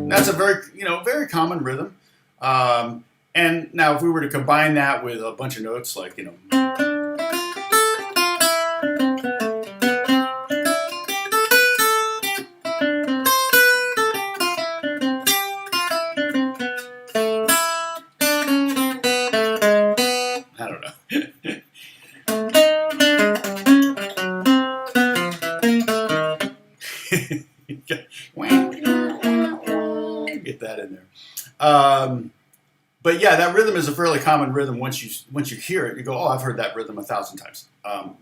That's a very, very common rhythm. And now if we were to combine that with a bunch of notes like, I don't know. Get that in there. But yeah, that rhythm is a fairly common rhythm. Once you hear it, you go, "Oh, I've heard that rhythm 1,000 times."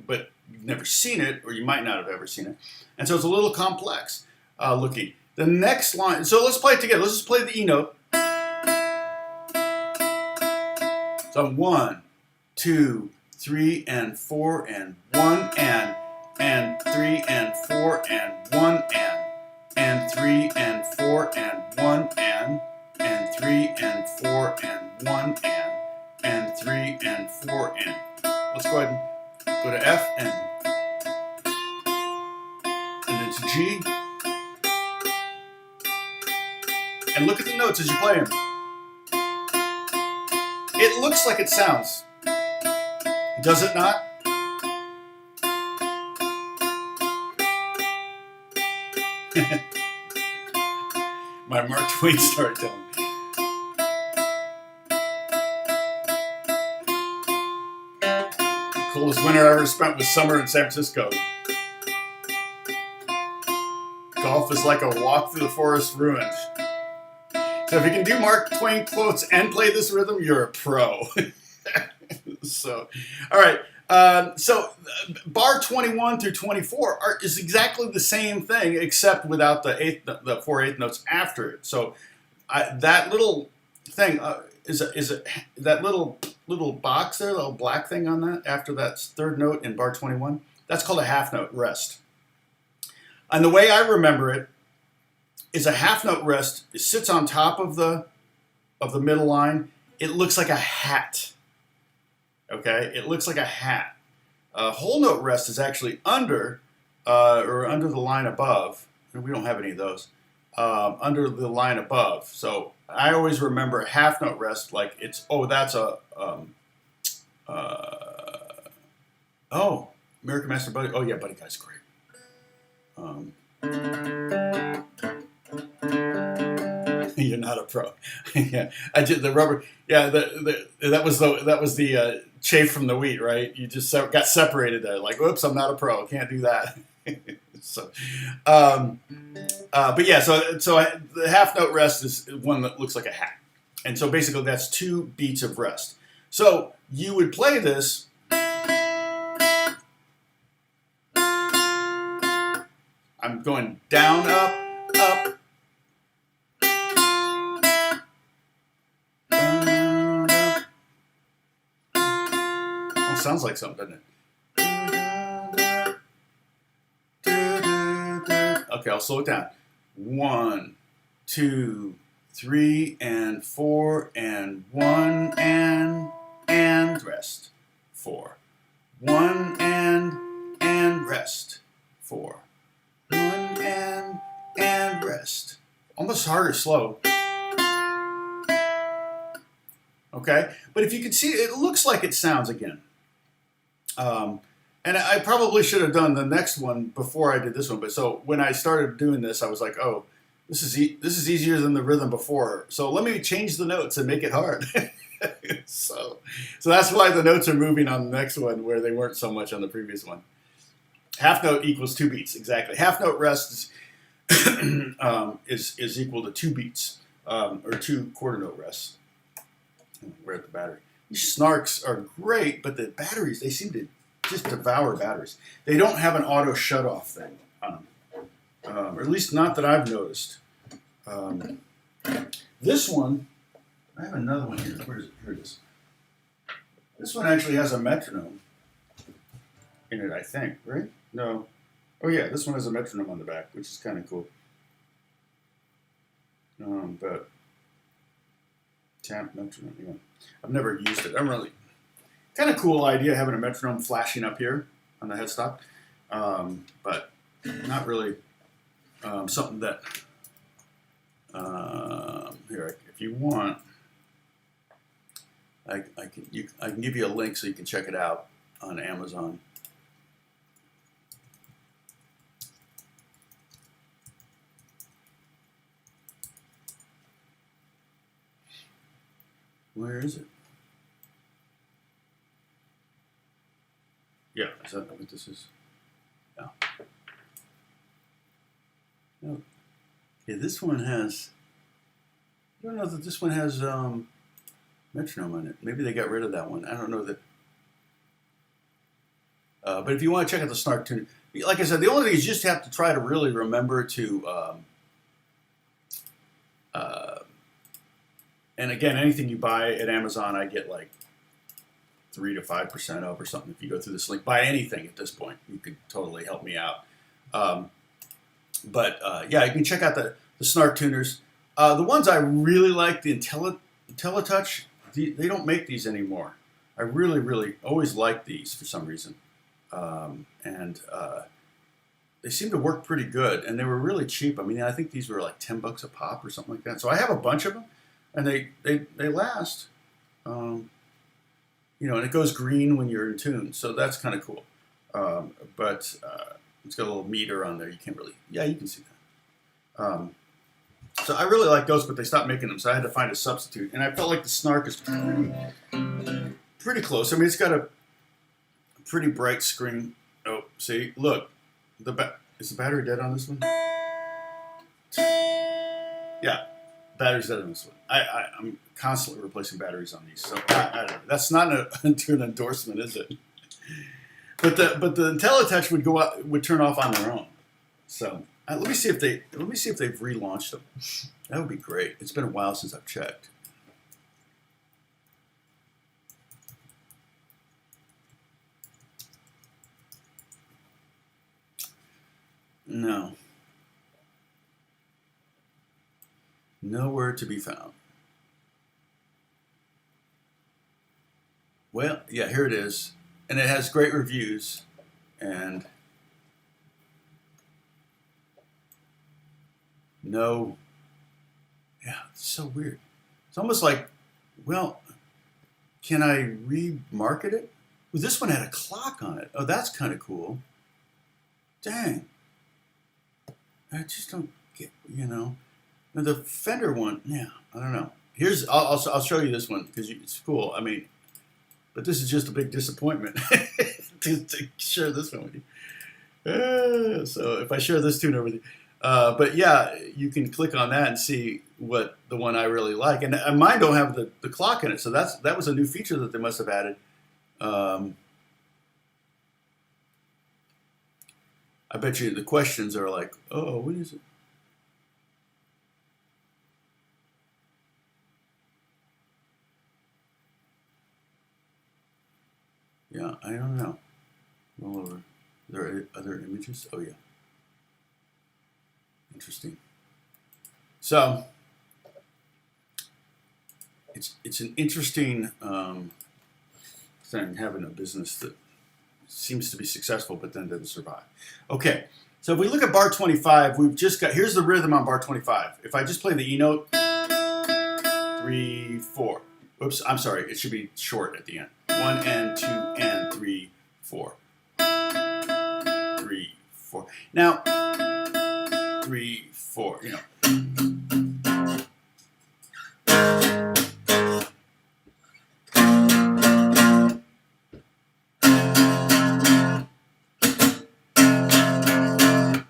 But you've never seen it, or you might not have ever seen it, and so it's a little complex looking. The next line. So let's play it together. Let's just play the E note. So 1, 2, 3, and 4, and 1, and 3, and 4, and 1, and 3, and 4, and 1, and 3, and 4, and 1, and 3, and 4, and. Let's go ahead and go to F, and then to G. And look at the notes as you play them. It looks like it sounds. Does it not? My Mark Twain storytelling. The coolest winter I ever spent was summer in San Francisco. Golf is like a walk through the forest ruined. So if you can do Mark Twain quotes and play this rhythm, you're a pro. So, all right. So bar 21 through 24 is exactly the same thing, except without the 4/8 notes after it. So that little thing is that little box there, the little black thing on that after that third note in bar 21. That's called a half note rest. And the way I remember it is a half note rest. It sits on top of the middle line. It looks like a hat. Okay, it looks like a hat. A whole note rest is actually under the line above. We don't have any of those. Under the line above. So I always remember a half note rest like it's that's a American Master Buddy. Oh yeah, Buddy Guy's great. You're not a pro. Yeah, I did the rubber. Yeah, that was the chaff from the wheat, right? You just got separated there. Like, whoops, I'm not a pro. Can't do that. So, but yeah, so the half note rest is one that looks like a hat, and so basically that's 2 beats of rest. So you would play this. I'm going down, up, up. Sounds like something, doesn't it? Okay, I'll slow it down. 1, 2, 3, and 4, and 1, and rest. 4. 1, and rest. 4. 1, and rest. Almost hard or slow. Okay, but if you can see, it looks like it sounds again. And I probably should have done the next one before I did this one. But so when I started doing this, I was like, oh, this is easier than the rhythm before. So let me change the notes and make it hard. so that's why the notes are moving on the next one where they weren't so much on the previous one. Half note equals 2 beats, exactly. Half note rest is equal to 2 beats, or 2 quarter note rests. We're at the battery. These snarks are great, but the batteries, they seem to just devour batteries. They don't have an auto shut-off thing on them, or at least not that I've noticed. This one, I have another one here. Where is it? Here it is. This one actually has a metronome in it, I think, right? No. Oh yeah, this one has a metronome on the back, which is kind of cool. But tap metronome. Yeah. I've never used it. I'm really kind of cool idea having a metronome flashing up here on the headstock, but not really something that. Here, if you want, I can give you a link so you can check it out on Amazon. Where is it? Yeah, is that what this is? Yeah. No. Okay, this one has. I don't know that this one has metronome on it. Maybe they got rid of that one. I don't know that. But if you want to check out the snark tuner, like I said, the only thing is you just have to try to really remember to. And again, anything you buy at Amazon, I get like 3 to 5% off or something. If you go through this link, buy anything at this point, you could totally help me out. Yeah, you can check out the snark tuners. The ones I really like, the IntelliTouch, they don't make these anymore. I really always liked these for some reason. They seem to work pretty good, and they were really cheap. I mean, I think these were like $10 a pop or something like that. So I have a bunch of them, and they last. And it goes green when you're in tune, so that's kind of cool. It's got a little meter on there. You can't really, yeah, you can see that. So I really like those, but they stopped making them, so I had to find a substitute. And I felt like the snark is pretty close. I mean, it's got a pretty bright screen. Oh, see, look, is the battery dead on this one? Yeah, battery's dead on this one. I'm constantly replacing batteries on these, so I don't know. That's not an endorsement, is it? But the IntelliTouch would turn off on their own. So let me see if they've relaunched them. That would be great. It's been a while since I've checked. No. Nowhere to be found. Well, yeah, here it is. And it has great reviews. And no. Yeah, it's so weird. It's almost like, well, can I remarket it? Well, this one had a clock on it. Oh, that's kind of cool. Dang. I just don't get, Now, the Fender one, yeah, I don't know. I'll show you this one because it's cool. I mean, but this is just a big disappointment to share this one with you. So if I share this tune with you. But yeah, you can click on that and see what the one I really like. And mine don't have the clock in it, so that was a new feature that they must have added. I bet you the questions are like, oh, what is it? Yeah, I don't know. All over. Are there other images? Oh, yeah. Interesting. So, it's an interesting thing, having a business that seems to be successful but then doesn't survive. Okay, so if we look at bar 25, we've just got, here's the rhythm on bar 25. If I just play the E note, 3, 4. Oops, I'm sorry, it should be short at the end. 1 and 2 and 3, 4. 3, 4. Now, 3, 4,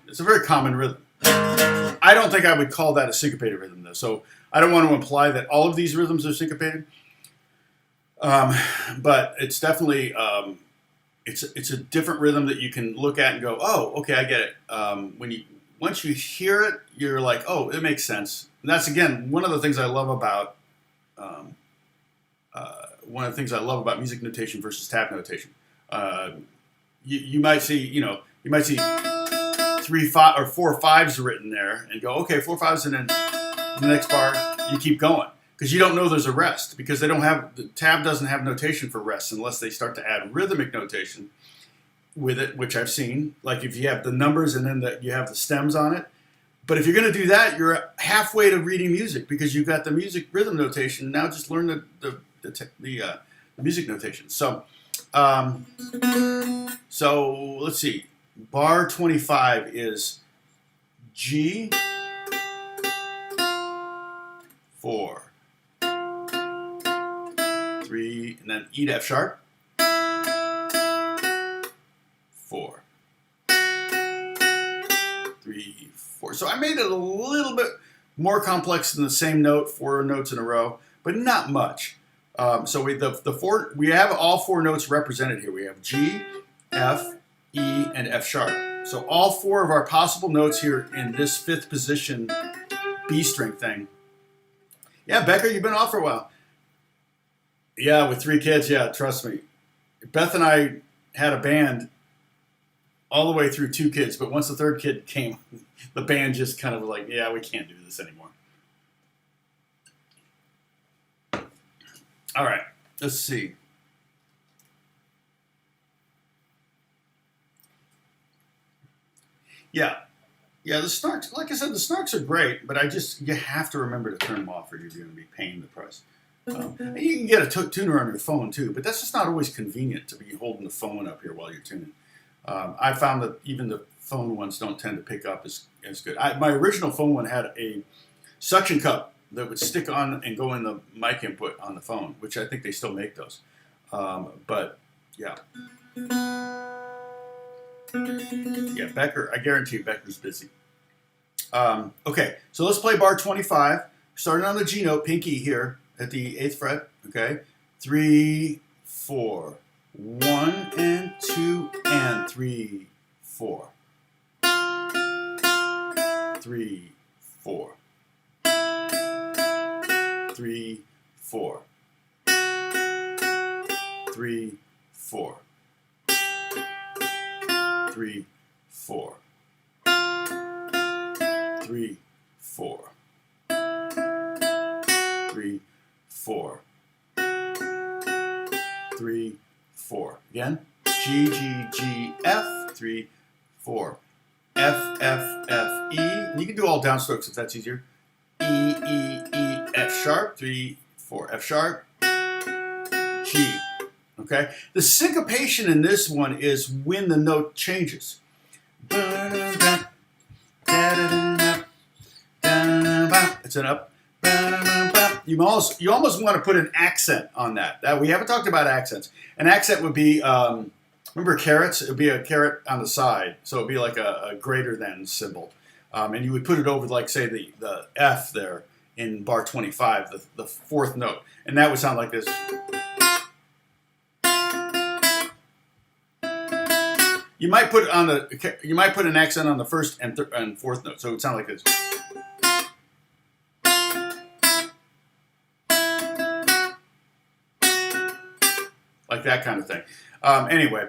It's a very common rhythm. I don't think I would call that a syncopated rhythm, though. So I don't want to imply that all of these rhythms are syncopated. But it's definitely, it's a different rhythm that you can look at and go, oh, okay, I get it. Once you hear it, you're like, oh, it makes sense. And that's, again, one of the things I love about music notation versus tab notation. You might see, 3, 5, or 4 5s written there, and go, okay, 4 5s, and then the next bar, you keep going. Because you don't know there's a rest, because they don't have, the tab doesn't have notation for rest unless they start to add rhythmic notation with it, which I've seen. Like if you have the numbers and then you have the stems on it. But if you're going to do that, you're halfway to reading music because you've got the music rhythm notation. Now just learn the music notation. So let's see. Bar 25 is G, 4, 3, and then E to F sharp, 4, 3, 4. So I made it a little bit more complex than the same note, 4 notes in a row, but not much. So we have all 4 notes represented here. We have G, F, E, and F sharp. So all 4 of our possible notes here in this 5th position B string thing. Yeah, Becker, you've been off for a while. Yeah, with 3 kids, yeah, trust me. Beth and I had a band all the way through 2 kids, but once the 3rd kid came, the band just kind of like, yeah, we can't do this anymore. All right, let's see. Yeah, the snarks, like I said, the snarks are great, but you have to remember to turn them off or you're going to be paying the price. You can get a tuner on your phone too, but that's just not always convenient to be holding the phone up here while you're tuning. I found that even the phone ones don't tend to pick up as good. My original phone one had a suction cup that would stick on and go in the mic input on the phone, which I think they still make those. But yeah. Yeah, Becker, I guarantee you Becker's busy. Okay, so let's play bar 25. Starting on the G note, pinky here at the 8th fret. Okay, 3, 4. 1 and 2 and 3, 4. 3, 4. 3, 4. 3, 4. 3, 4. 3, 4. 3, 4. 3, 4. Again. G, G, G, F. 3, 4. F, F, F, E. And you can do all downstrokes if that's easier. E, E, E, F sharp. 3, 4. F sharp. G. Okay? The syncopation in this one is when the note changes. It's an up. You almost want to put an accent on that. We haven't talked about accents. An accent would be, remember carrots? It would be a carrot on the side. So it would be like a greater than symbol. And you would put it over, like, say, the F there in bar 25, the 4th note. And that would sound like this. You might put an accent on the 1st and 4th note. So it would sound like this. Like that kind of thing. Anyway,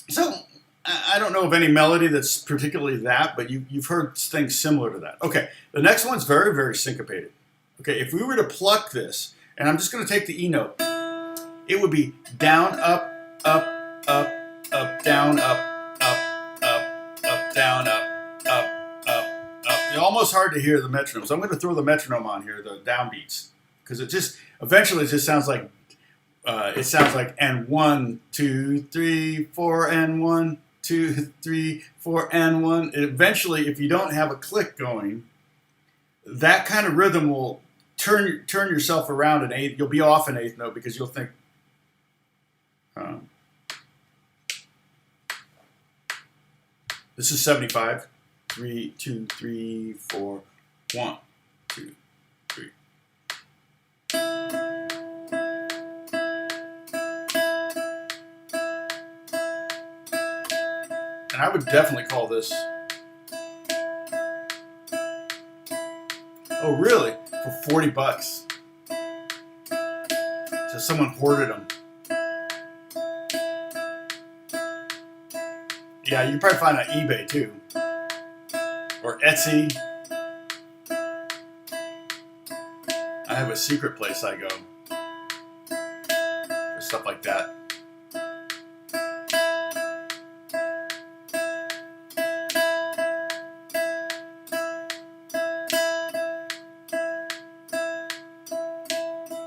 so I don't know of any melody that's particularly that, but you've heard things similar to that. Okay, the next one's very, very syncopated. Okay, if we were to pluck this, and I'm just going to take the E note, it would be down, up, up, up, up, down, up, up, up, up, down, up, up, up, up. It's almost hard to hear the metronome, so I'm going to throw the metronome on here, the downbeats, because eventually it just sounds like, and 1, 2, 3, 4, and 1, 2, 3, 4, and 1. Eventually, if you don't have a click going, that kind of rhythm will turn yourself around an 8th. You'll be off an 8th note because you'll think. This is 75. 3, 2, 3, 4, 1, 2, 3. And I would definitely call this. Oh, really? For $40. So someone hoarded them. Yeah, you can probably find it on eBay too. Or Etsy. have a secret place I go for stuff like that. I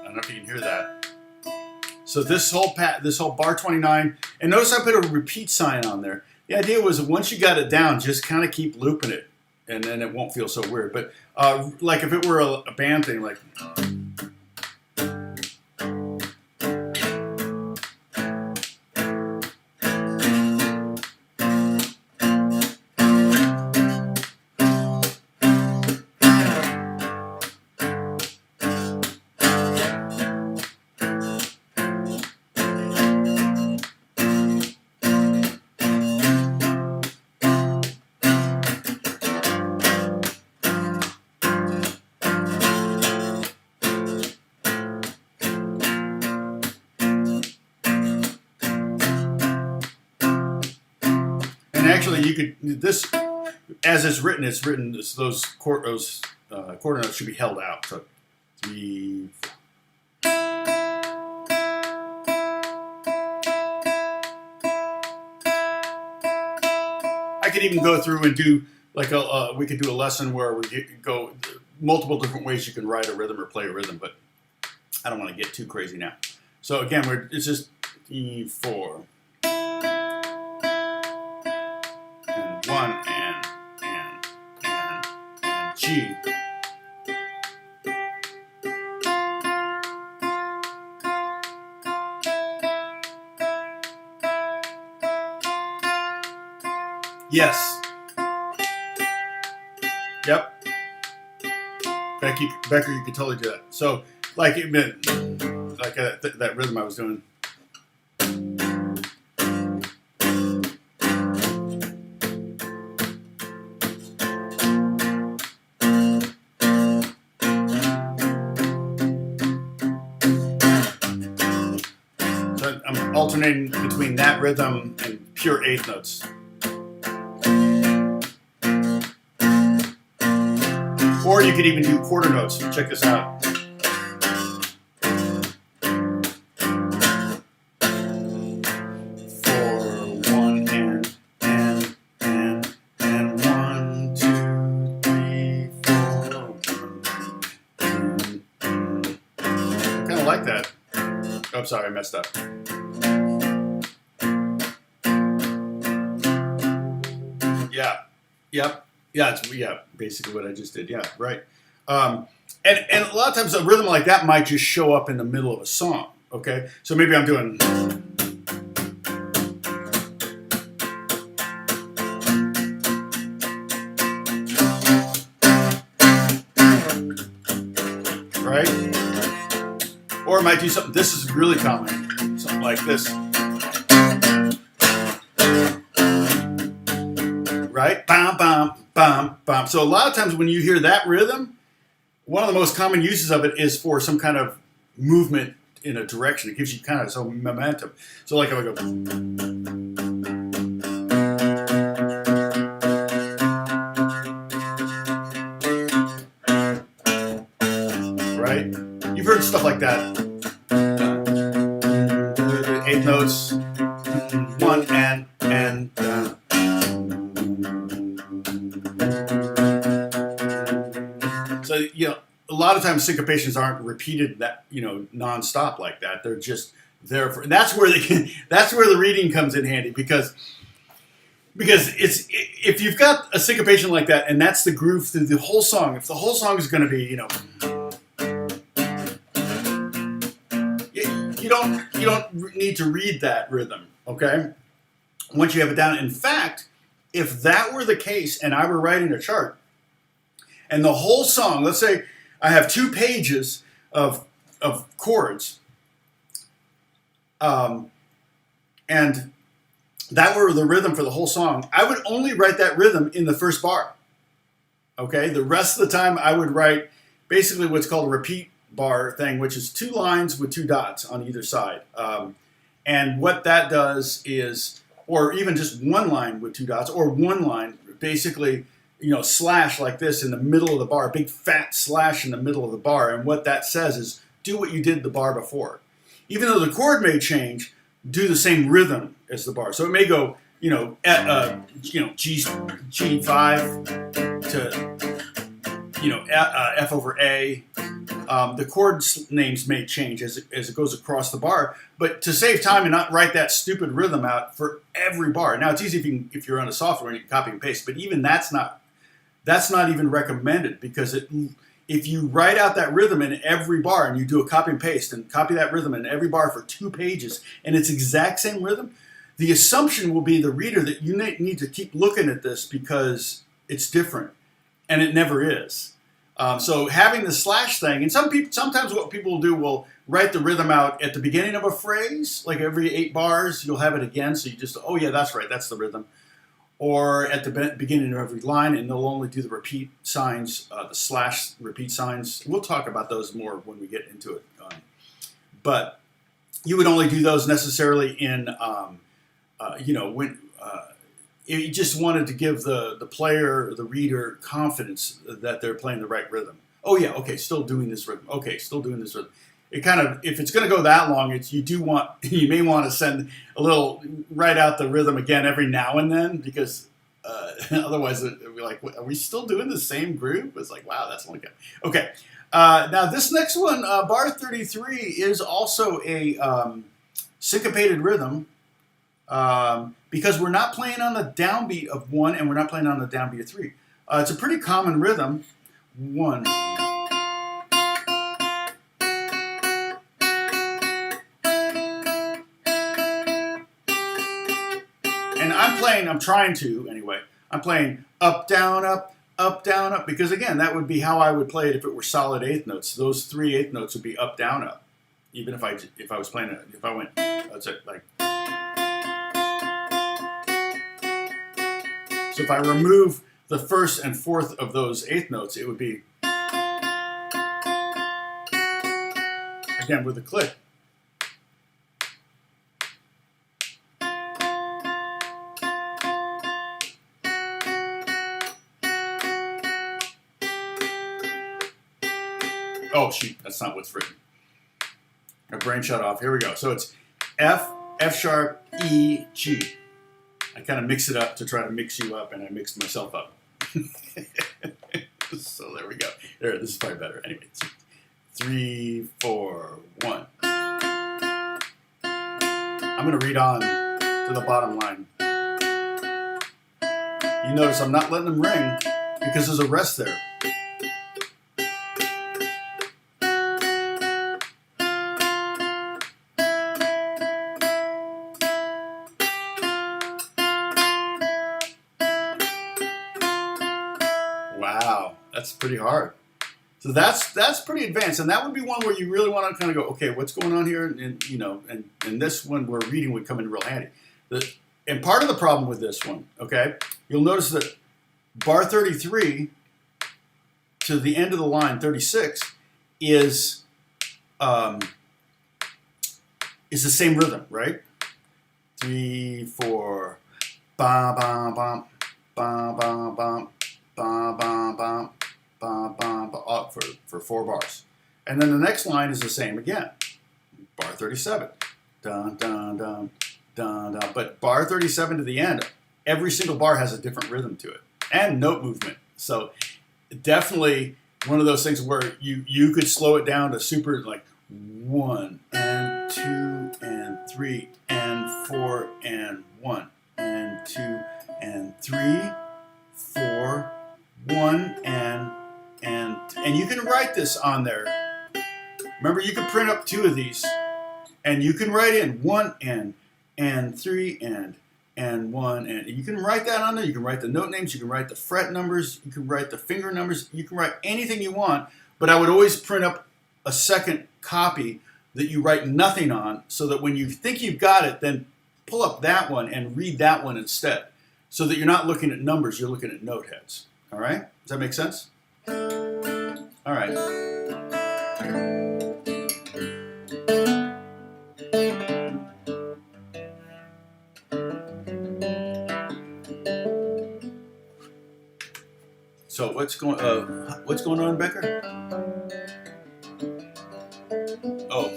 don't know if you can hear that. So this whole bar 29, and notice I put a repeat sign on there. The idea was once you got it down, just kind of keep looping it, and then it won't feel so weird. But like if it were a band thing, like. And actually, you could this as it's written. Those quarter notes should be held out. So 3, 4. I could even go through and do like we could do a lesson where we go multiple different ways you can write a rhythm or play a rhythm, but I don't want to get too crazy now. So again, it's just E, 4. And 1 and G. Yes. Yep. Becker, you can totally do that. So, like it meant, like that rhythm I was doing. So I'm alternating between that rhythm and pure eighth notes. Or you could even do quarter notes. Check this out. Like that. Oh, sorry, I messed up. Yeah. Yep. Yeah, yeah, basically what I just did. Yeah, right. And a lot of times a rhythm like that might just show up in the middle of a song. Okay, so maybe I'm doing. Right? Or it might do something. This is really common. Something like this. Right? Bam, bam, bam, bam. So a lot of times when you hear that rhythm, one of the most common uses of it is for some kind of movement in a direction. It gives you kind of some momentum. So like if I go. Right? You've heard stuff like that. 8 notes, 1 and. So a lot of times syncopations aren't repeated that nonstop like that. They're just there for. That's where the reading comes in handy because it's if you've got a syncopation like that and that's the groove through the whole song. If the whole song is going to be You don't need to read that rhythm, okay? Once you have it down. In fact, if that were the case and I were writing a chart and the whole song, let's say I have 2 pages of chords, and that were the rhythm for the whole song, I would only write that rhythm in the first bar, okay? The rest of the time I would write basically what's called a repeat bar thing, which is 2 lines with 2 dots on either side. And what that does is, or even just 1 line with 2 dots, or 1 line, basically, slash like this in the middle of the bar, a big fat slash in the middle of the bar. And what that says is do what you did the bar before. Even though the chord may change, do the same rhythm as the bar. So it may go, G5 to, F over A. The chord names may change as it goes across the bar, but to save time and not write that stupid rhythm out for every bar. Now it's easy if you're on a software and you can copy and paste, but even that's not even recommended, because if you write out that rhythm in every bar and you do a copy and paste and copy that rhythm in every bar for 2 pages and it's exact same rhythm, the assumption will be the reader that you need to keep looking at this because it's different, and it never is. So having the slash thing, and sometimes what people will do will write the rhythm out at the beginning of a phrase, like every 8 bars, you'll have it again, so you just, oh yeah, that's right, that's the rhythm. Or at the beginning of every line, and they'll only do the repeat signs, the slash repeat signs. We'll talk about those more when we get into it. But you would only do those necessarily in, when you just wanted to give the player, or the reader, confidence that they're playing the right rhythm. Oh yeah, okay, still doing this rhythm. Okay, still doing this rhythm. It kind of, if it's going to go that long, you may want to send write out the rhythm again every now and then, because otherwise it'll be like, are we still doing the same groove? It's like, wow, that's only good. Okay, now this next one, bar 33, is also a syncopated rhythm, because we're not playing on the downbeat of 1 and we're not playing on the downbeat of 3. It's a pretty common rhythm. 1. And I'm trying to, anyway. I'm playing up, down, up, because again, that would be how I would play it if it were solid 8th notes. Those 3 8th notes would be up, down, up. Even if I was playing it, if I went, that's it, like. So if I remove the 1st and 4th of those 8th notes, it would be, again, with a click. Oh, shoot, that's not what's written. My brain shut off. Here we go. So it's F, F sharp, E, G. I kind of mix it up to try to mix you up, and I mixed myself up. So there we go. There, this is probably better. Anyway, 3, 4, 1. I'm going to read on to the bottom line. You notice I'm not letting them ring because there's a rest there. Wow, that's pretty hard. So that's pretty advanced, and that would be one where you really want to kind of go, okay, what's going on here? And this one where reading would come in real handy. And part of the problem with this one, okay, you'll notice that bar 33 to the end of the line 36 is the same rhythm, right? 3, 4, ba ba ba ba ba ba. Ba, ba, ba, ba, ba, ba, for 4 bars. And then the next line is the same again. Bar 37. Dun, dun, dun, dun, dun. But bar 37 to the end, every single bar has a different rhythm to it. And note movement. So definitely one of those things where you could slow it down to super, like 1 and 2 and 3 and 4 and 1 and 2 and 3, 4, 1 and you can write this on there. Remember, you can print up 2 of these, and you can write in 1 and 3 and 1 and you can write that on there. You can write the note names. You can write the fret numbers. You can write the finger numbers. You can write anything you want. But I would always print up a second copy that you write nothing on, so that when you think you've got it, then pull up that one and read that one instead, so that you're not looking at numbers, you're looking at note heads. All right? Does that make sense? All right. what's going on, Becker? Oh.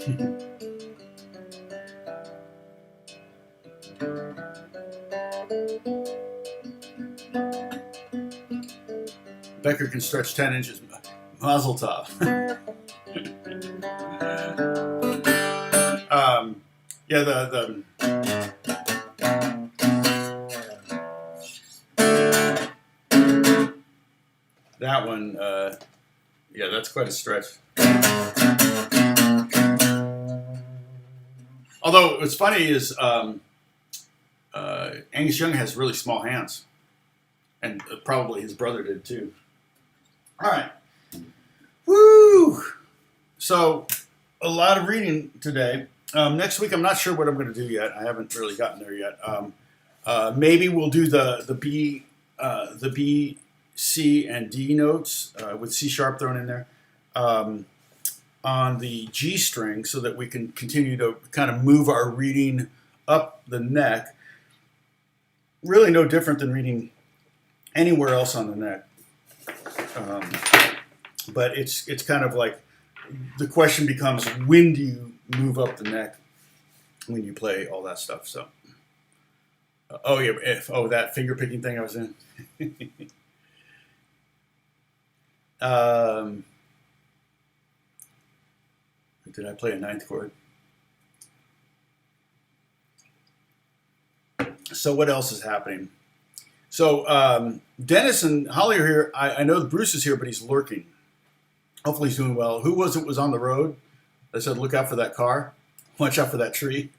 Becker can stretch 10 inches. Mazel tov. Yeah, that one, yeah, that's quite a stretch. Although what's funny is Angus Young has really small hands, and probably his brother did too. All right, woo! So a lot of reading today. Next week, I'm not sure what I'm going to do yet. I haven't really gotten there yet. Maybe we'll do the B, C, and D notes with C sharp thrown in there on the G string, so that we can continue to kind of move our reading up the neck. Really, no different than reading anywhere else on the neck. But it's kind of like the question becomes, when do you move up the neck when you play all that stuff? So, oh yeah, that finger picking thing I was in. Did I play a ninth chord? So what else is happening? So Dennis and Holly are here. I know Bruce is here, but he's lurking. Hopefully he's doing well. Who was it was on the road? I said, look out for that car. Watch out for that tree.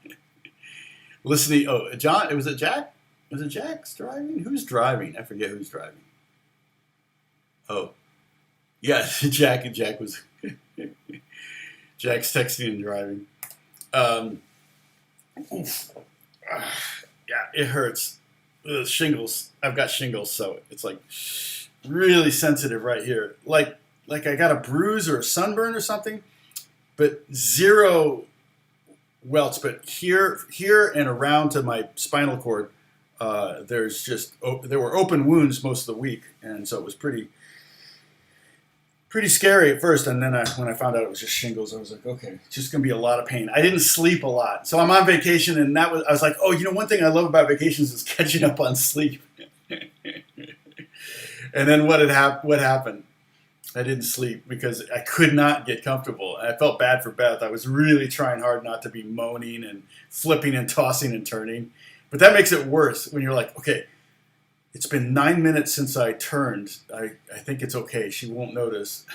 Listening. Oh, John. Was it Jack? Was it Jack's driving? Who's driving? I forget who's driving. Oh, yeah, Jack. And Jack was. Jack's texting and driving. Yeah, it hurts. Shingles. I've got shingles, so it's like really sensitive right here. Like I got a bruise or a sunburn or something, but zero welts. But here and around to my spinal cord, there were open wounds most of the week, and so it was pretty scary at first. And then when I found out it was just shingles, I was like, okay, it's just gonna be a lot of pain. I didn't sleep a lot, so I'm on vacation, and I was like, oh, one thing I love about vacations is catching up on sleep. And then what happened? I didn't sleep because I could not get comfortable. I felt bad for Beth. I was really trying hard not to be moaning and flipping and tossing and turning. But that makes it worse when you're like, okay, it's been 9 minutes since I turned. I think it's okay. She won't notice.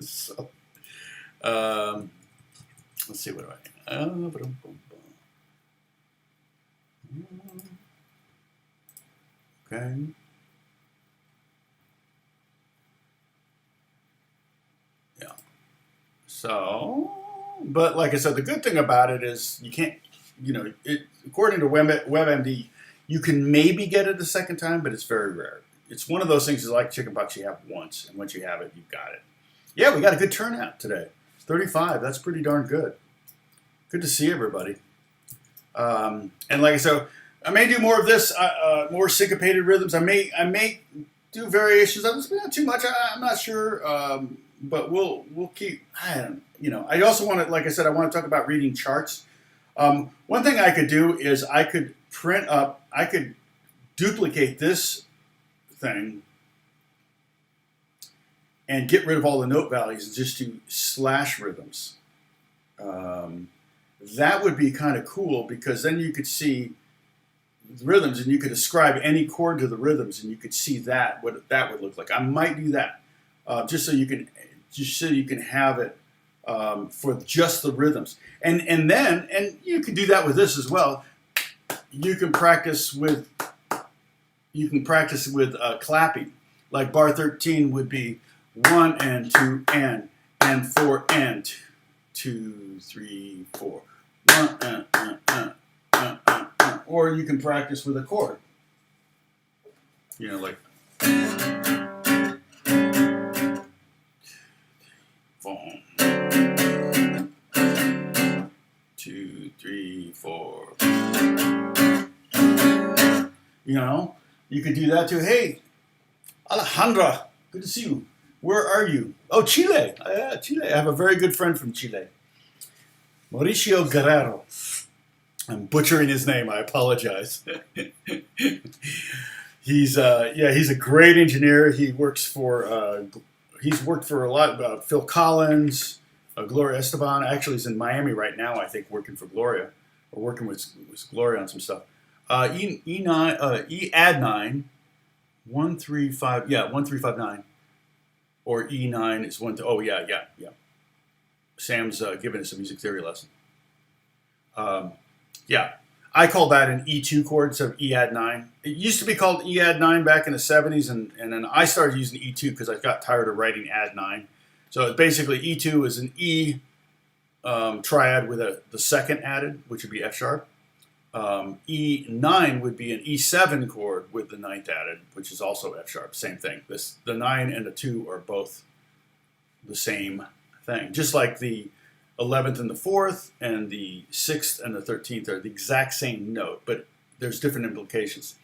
So, let's see, what do I... Okay. Yeah. So, but like I said, the good thing about it is you can't, according to WebMD, you can maybe get it a second time, but it's very rare. It's one of those things, is like chickenpox, you have once, and once you have it, you've got it. Yeah, we got a good turnout today. 35, that's pretty darn good. Good to see everybody. And like I said, I may do more of this, more syncopated rhythms. I may do variations of this, but not too much. I'm not sure, but we'll keep. I also want to, like I said, I want to talk about reading charts. One thing I could do is I could duplicate this thing and get rid of all the note values and just do slash rhythms. That would be kind of cool, because then you could see the rhythms and you could ascribe any chord to the rhythms, and you could see what that would look like. I might do that just so you can have it for just the rhythms, and you can do that with this as well. You can practice with clapping. Like bar 13 would be 1 and 2 and 4 and 2 3 4 1 or you can practice with a chord. Like 1 2 3 4. You could do that too. Hey, Alejandra, Good to see you. Where are you? Oh, Chile. Yeah, Chile. I have a very good friend from Chile. Mauricio Guerrero. I'm butchering his name. I apologize. He's a great engineer. He's worked for a lot. Phil Collins, Gloria Esteban. Actually, he's in Miami right now. I think working for Gloria or working with Gloria on some stuff. E9 135 1359 or E9 is one. Oh yeah. Sam's giving us a music theory lesson. Yeah, I call that an E2 chord instead of E add 9. It used to be called E add 9 back in the 70s, and then I started using E2 because I got tired of writing add 9. So basically E2 is an E triad with the second added, which would be F sharp. E9 would be an E7 chord with the ninth added, which is also F sharp. Same thing. The 9 and the 2 are both the same thing. Just like the 11th and the 4th and the 6th and the 13th are the exact same note, but there's different implications.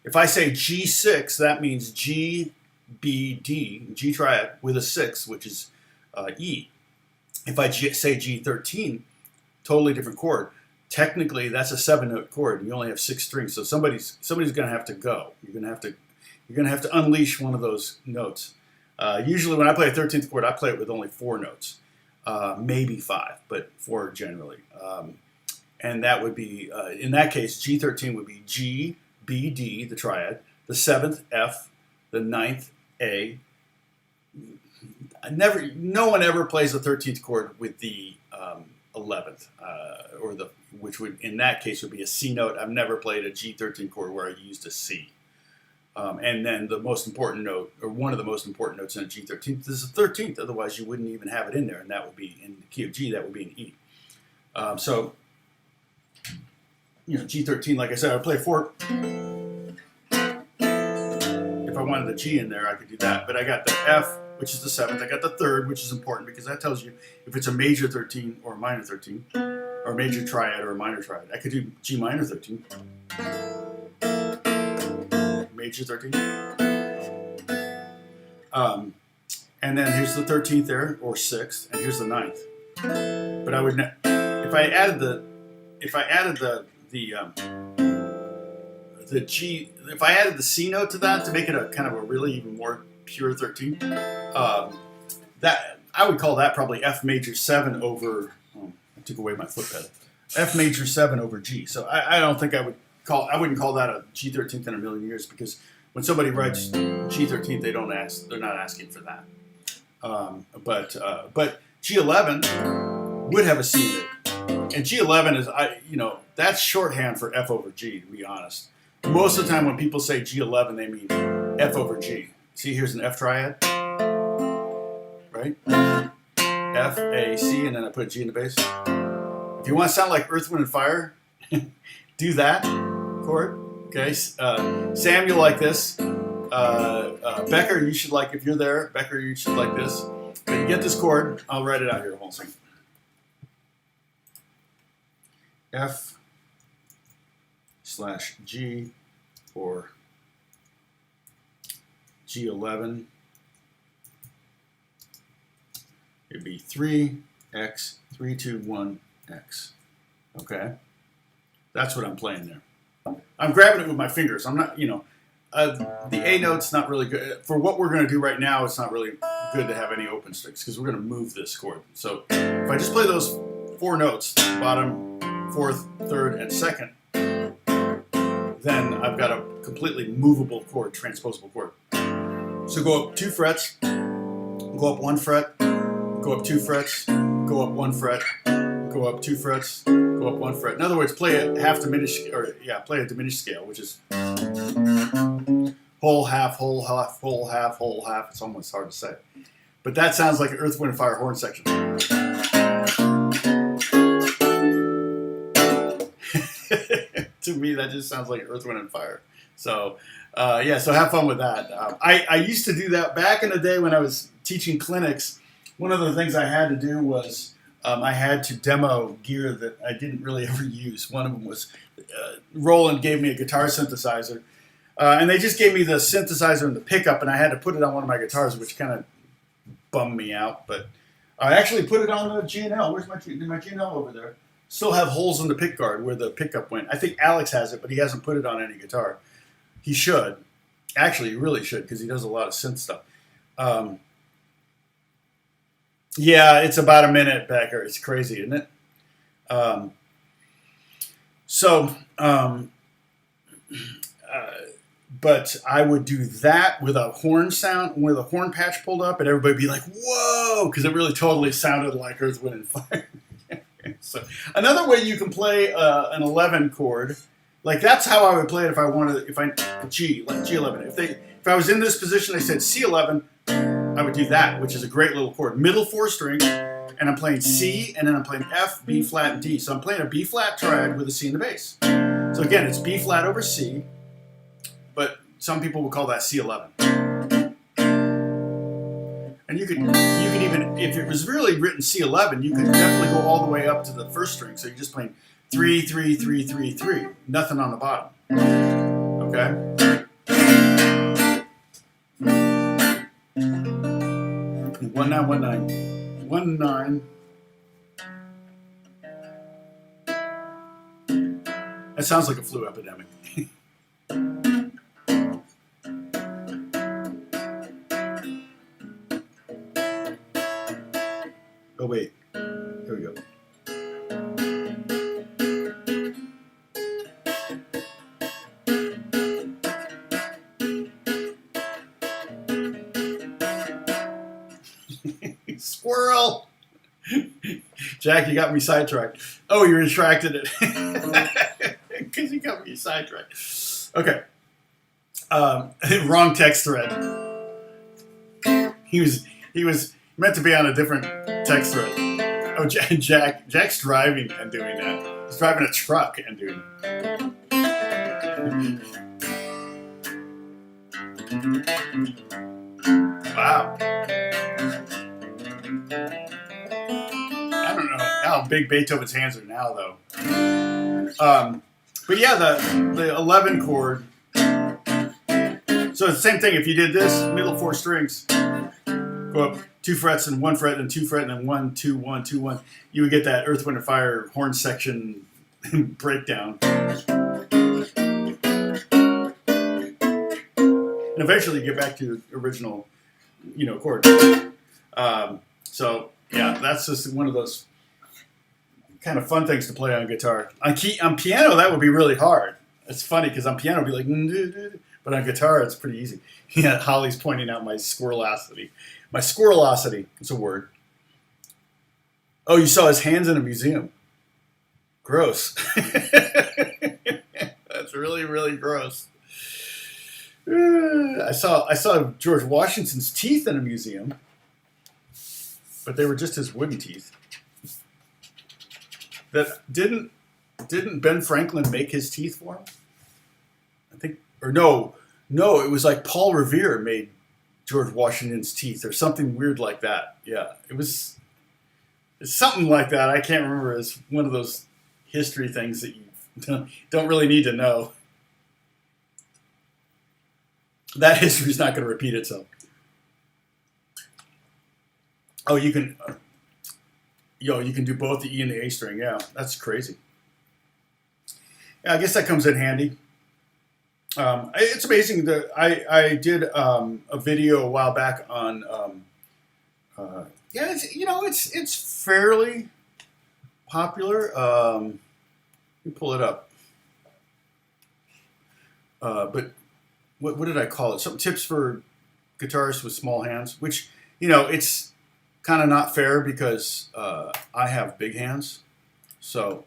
If I say G6, that means G, B, D, G triad with a 6, which is E. If I say G13, totally different chord. Technically, that's a 7-note chord. You only have 6 strings, so somebody's going to have to go. You're going to have to unleash one of those notes. Usually, when I play a 13th chord, I play it with only 4 notes. Maybe 5, but 4 generally. And that would be, in that case, G13 would be G, B, D, the triad, the 7th, F, the 9th, A. No one ever plays the 13th chord with the 11th, which would, in that case, would be a C note. I've never played a G13 chord where I used a C. And then the most important note, or one of the most important notes in a G13th is the 13th. Otherwise, you wouldn't even have it in there, and that would be in the key of G. That would be an E. So, G13, like I said, I would play 4. If I wanted the G in there, I could do that. But I got the F, which is the 7th. I got the 3rd, which is important because that tells you if it's a major 13 or a minor 13, or a major triad or a minor triad. I could do G minor 13. Major 13. And then here's the 13th there, or 6th, and here's the 9th. But I would, if I added the G, if I added the C note to that to make it a kind of a really even more pure 13, that I would call that probably F major 7 over. Oh, I took away my foot pedal. F major 7 over G. So I don't think I wouldn't call that a G13th in a million years, because when somebody writes G13th, they're not asking for that. But G11 would have a C note, and G11 is that's shorthand for F over G. To be honest, most of the time when people say G11, they mean F over G. See, here's an F triad, right? F, A, C, and then I put G in the bass. If you want to sound like Earth, Wind, and Fire, do that chord. Okay, Sam, you'll like this. Becker, you should like, if you're there, Becker, you should like this. But you get this chord. I'll write it out here. Hold on a second. F / G, or G11. It'd be 3x 3 2 1 x. Okay, that's what I'm playing there. I'm grabbing it with my fingers. I'm not, the A note's not really good. For what we're going to do right now, it's not really good to have any open sticks because we're going to move this chord. So if I just play those 4 notes, bottom, 4th, 3rd, and 2nd, then I've got a completely movable chord, transposable chord. So go up 2 frets, go up 1 fret, go up 2 frets, go up 1 fret, go up 2 frets, go up 1 fret. In other words, play a play a diminished scale, which is whole, half, whole, half, whole, half, whole, half. It's almost hard to say. But that sounds like an Earth, Wind, and Fire horn section. To me, that just sounds like Earth, Wind, and Fire. So, so have fun with that. I used to do that back in the day when I was teaching clinics. One of the things I had to do was I had to demo gear that I didn't really ever use. One of them was Roland gave me a guitar synthesizer And they just gave me the synthesizer and the pickup, and I had to put it on one of my guitars, which kind of bummed me out. But I actually put it on the G&L. Where's my G&L over there? Still have holes in the pick guard where the pickup went. I think Alex has it, but he hasn't put it on any guitar. He should. Actually, he really should, because he does a lot of synth stuff. Yeah, it's about a minute back there. It's crazy, isn't it? But I would do that with a horn sound, with a horn patch pulled up, and everybody would be like, whoa, because it really totally sounded like Earth, Wind, and Fire. So another way you can play an 11 chord, like that's how I would play it if I wanted, G, like G11. If I was in this position, they said C11, I would do that, which is a great little chord. Middle 4 string, and I'm playing C, and then I'm playing F, B flat, and D. So I'm playing a B flat triad with a C in the bass. So again, it's B flat over C, but some people will call that C11. And you could even, if it was really written C11, you could definitely go all the way up to the first string. So you're just playing 3, 3, 3, 3, 3, nothing on the bottom. Okay? 1 9 1 9 1 9. That sounds like a flu epidemic. Oh wait, here we go. Squirrel! Jack, you got me sidetracked. Oh, you retracted it. Because you got me sidetracked. Okay. Wrong text thread. He was meant to be on a different text thread. Oh, Jack's driving and doing that. He's driving a truck and doing Wow. I don't know how big Beethoven's hands are now, though. But yeah, the 11 chord. So it's the same thing. If you did this, middle 4 strings, go up 2 frets and 1 fret and 2 fret and then 1, 2, 1, 2, 1, you would get that Earth, Wind, and Fire horn section breakdown. And eventually you get back to your original, chord. So yeah, that's just one of those kind of fun things to play on guitar. On piano, that would be really hard. It's funny because on piano, it'd be like, but on guitar, it's pretty easy. Yeah, Holly's pointing out my squirrelosity. My squirrelosity, it's a word. Oh, you saw his hands in a museum. Gross. That's really, really gross. I saw George Washington's teeth in a museum, but they were just his wooden teeth. That didn't Ben Franklin make his teeth for him? I think, or no, it was like Paul Revere made George Washington's teeth, or something weird like that. Yeah, it's something like that. I can't remember. It's one of those history things that you don't really need to know. That history's not going to repeat itself. Oh, you can do both the E and the A string. Yeah, that's crazy. Yeah, I guess that comes in handy. It's amazing that I did a video a while back on. It's fairly popular. Let me pull it up. But what did I call it? Some tips for guitarists with small hands, which it's kind of not fair because I have big hands. So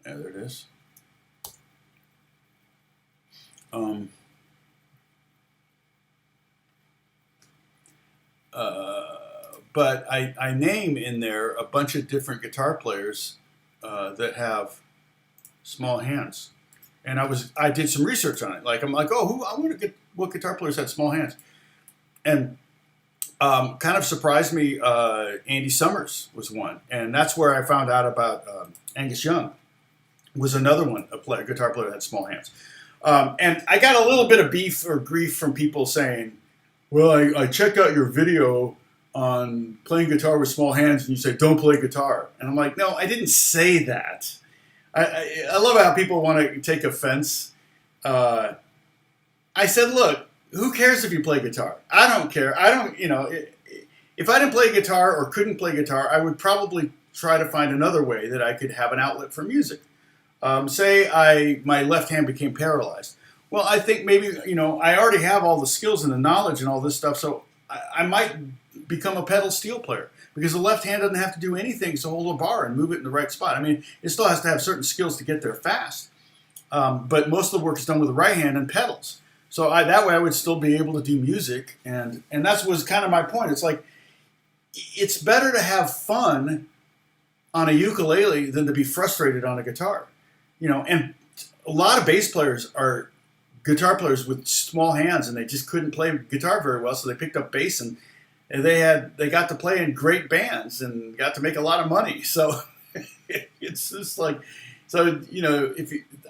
yeah, there it is. But I name in there a bunch of different guitar players that have small hands, and I did some research on it. Like I want to get what guitar players had small hands, and kind of surprised me. Andy Summers was one, and that's where I found out about Angus Young. was another one, a guitar player that had small hands. And I got a little bit of beef or grief from people saying, well, I checked out your video on playing guitar with small hands, and you say, don't play guitar. And I'm like, no, I didn't say that. I love how people want to take offense. I said, look, who cares if you play guitar? I don't care. I don't, if I didn't play guitar or couldn't play guitar, I would probably try to find another way that I could have an outlet for music. Say my left hand became paralyzed. Well, I think maybe, I already have all the skills and the knowledge and all this stuff, so I might become a pedal steel player because the left hand doesn't have to do anything to hold a bar and move it in the right spot. I mean, it still has to have certain skills to get there fast, but most of the work is done with the right hand and pedals. So that way I would still be able to do music, and that was kind of my point. It's like, it's better to have fun on a ukulele than to be frustrated on a guitar. And a lot of bass players are guitar players with small hands, and they just couldn't play guitar very well, so they picked up bass, and they got to play in great bands and got to make a lot of money. So it's just like, so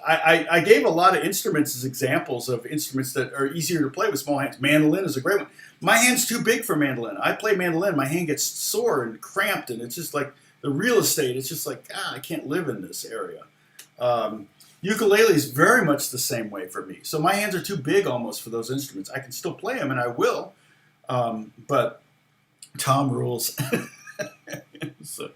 I gave a lot of instruments as examples of instruments that are easier to play with small hands. Mandolin is a great one. My hand's too big for mandolin. I play mandolin, my hand gets sore and cramped, and it's just like the real estate. It's just like, I can't live in this area. Ukulele is very much the same way for me. So my hands are too big almost for those instruments. I can still play them, and I will, but Tom rules. So,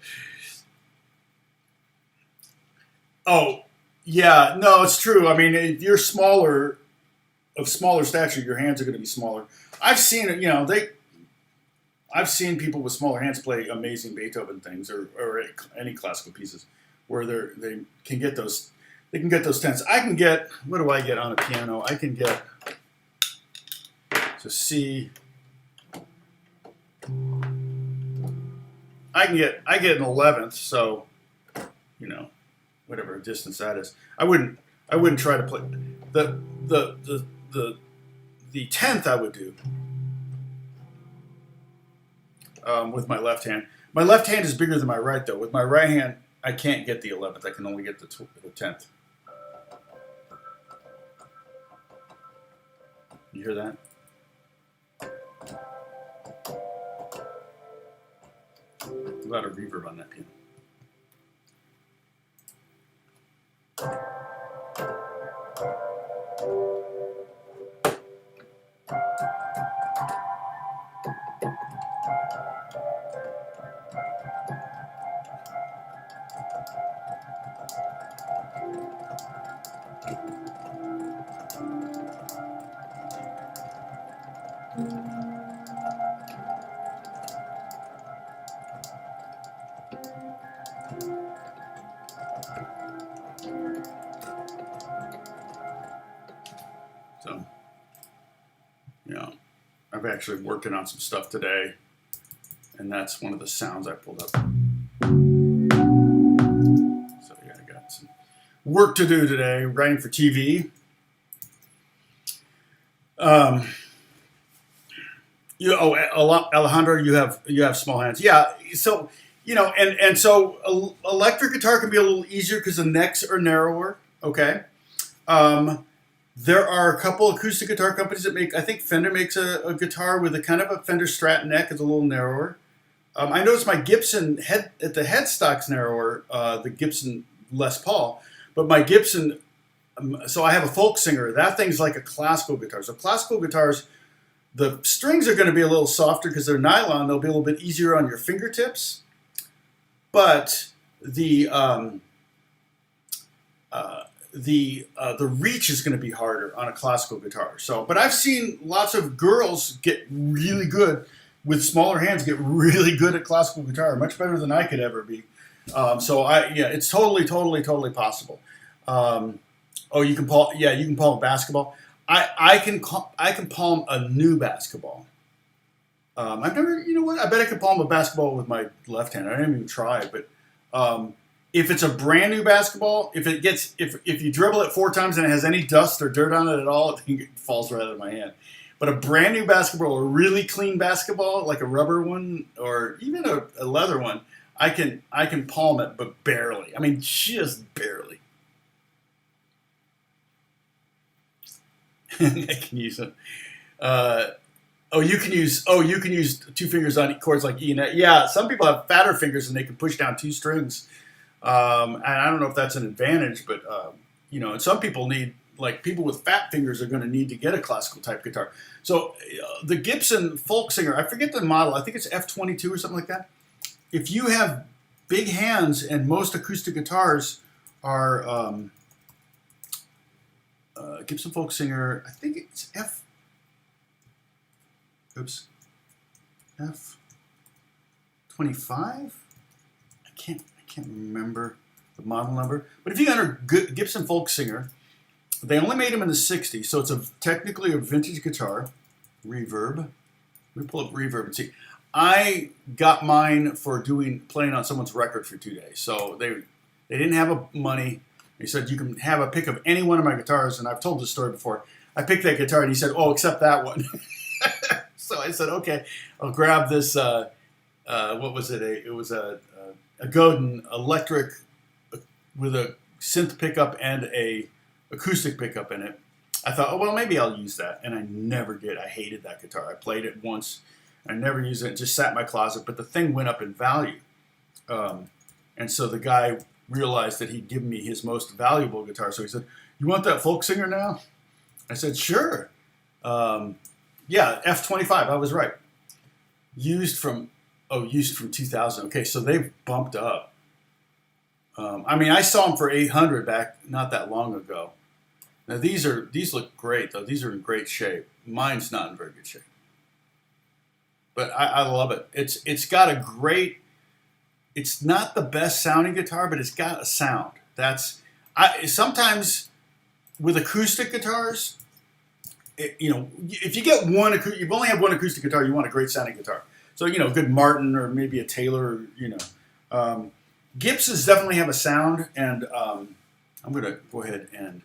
oh, yeah, no, it's true. I mean, if you're of smaller stature, your hands are going to be smaller. I've seen it, I've seen people with smaller hands play amazing Beethoven things or any classical pieces where they can get those. They can get those tenths. I can get, what do I get on a piano? I can get, so C. I get an 11th, so, whatever distance that is. I wouldn't try to play the 10th. I would do with my left hand. My left hand is bigger than my right, though. With my right hand, I can't get the 11th. I can only get the 10th. You hear that? A lot of reverb on that piano. So, I'm actually working on some stuff today, and that's one of the sounds I pulled up. So, yeah, I got some work to do today, writing for TV. Alejandro, you have small hands. Yeah, so so electric guitar can be a little easier because the necks are narrower. Okay. There are a couple acoustic guitar companies that make. I think Fender makes a guitar with a kind of a Fender Strat neck. It's a little narrower. I noticed my Gibson the headstock's narrower. The Gibson Les Paul, but my Gibson. So I have a folk singer. That thing's like a classical guitar. So classical guitars, the strings are going to be a little softer because they're nylon. They'll be a little bit easier on your fingertips, but the reach is going to be harder on a classical guitar. So, but I've seen lots of girls get really good with smaller hands, get really good at classical guitar, much better than I could ever be. It's totally possible. You can palm. Yeah, you can palm a basketball. I can palm a new basketball. I've never. You know what? I bet I could palm a basketball with my left hand. I didn't even try, but. If it's a brand new basketball, if you dribble it 4 times and it has any dust or dirt on it at all, I think it falls right out of my hand. But a brand new basketball, a really clean basketball, like a rubber one or even a leather one, I can palm it, but barely. I mean, just barely. I can use them. You can use two fingers on chords like E and F. Yeah, some people have fatter fingers and they can push down two strings. And I don't know if that's an advantage, but and some people need, like people with fat fingers are going to need to get a classical type guitar. So the Gibson folk singer, I forget the model. I think it's F22 or something like that. If you have big hands, and most acoustic guitars are Gibson folk singer, I think it's F25. I can't remember the model number. But if you enter Gibson folk singer, they only made them in the 60s, so it's technically a vintage guitar. Reverb. Let me pull up Reverb and see. I got mine for playing on someone's record for 2 days. So they didn't have money. They said you can have a pick of any one of my guitars, and I've told this story before. I picked that guitar, and he said, "Oh, except that one." So I said, "Okay, I'll grab this." What was it? It was a Godin electric with a synth pickup and a acoustic pickup in it. I thought, oh well, maybe I'll use that, and I never did. I hated that guitar. I played it once. I never used it. It just sat in my closet, but the thing went up in value. And so the guy realized that he'd given me his most valuable guitar. So he said, "You want that folk singer now?" I said, "Sure." Yeah, F25. I was right. Used from 2000. Okay, so they've bumped up. I saw them for 800 back not that long ago. Now these look great though. These are in great shape. Mine's not in very good shape. But I love it. It's got a great. It's not the best sounding guitar, but it's got a sound. Sometimes with acoustic guitars, if you get you only have one acoustic guitar, you want a great sounding guitar. So a good Martin or maybe a Taylor. Gibsons definitely have a sound, and I'm gonna go ahead and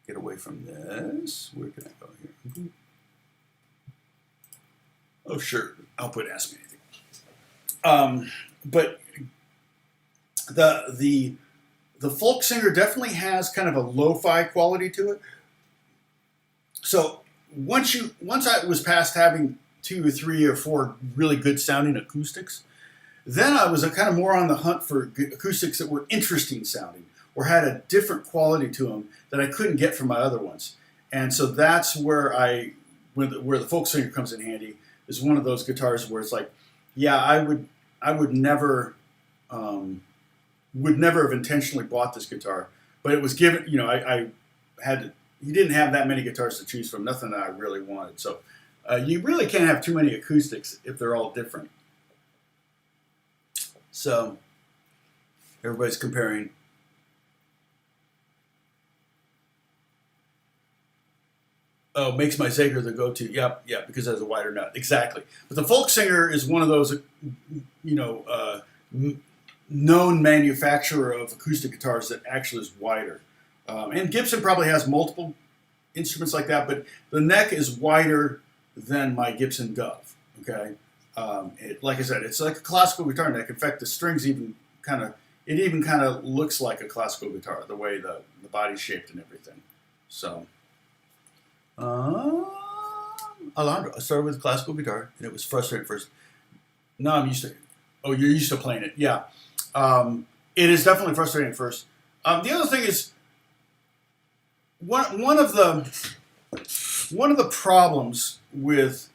get away from this. Where can I go here? Oh, sure. I'll put Ask Me Anything. But the folk singer definitely has kind of a lo-fi quality to it. So once I was past having 2 or 3 or 4 really good sounding acoustics, then I was kind of more on the hunt for acoustics that were interesting sounding or had a different quality to them that I couldn't get from my other ones. And so that's where the folk singer comes in handy. Is one of those guitars where it's like, yeah, I would never have intentionally bought this guitar, but it was given. He didn't have that many guitars to choose from, nothing that I really wanted. So you really can't have too many acoustics if they're all different. So everybody's comparing. Oh, makes my Zager the go-to. Yep, because it has a wider nut. Exactly. But the folk singer is one of those, known manufacturer of acoustic guitars that actually is wider. And Gibson probably has multiple instruments like that, but the neck is wider than my Gibson Dove. Okay, like I said, it's like a classical guitar neck. In fact, the strings even kind of looks like a classical guitar, the way the body's shaped and everything. So. Alejandro, I started with classical guitar, and it was frustrating at first. Now I'm used to it. Oh, you're used to playing it. Yeah. It is definitely frustrating at first. The other thing is, one of the problems with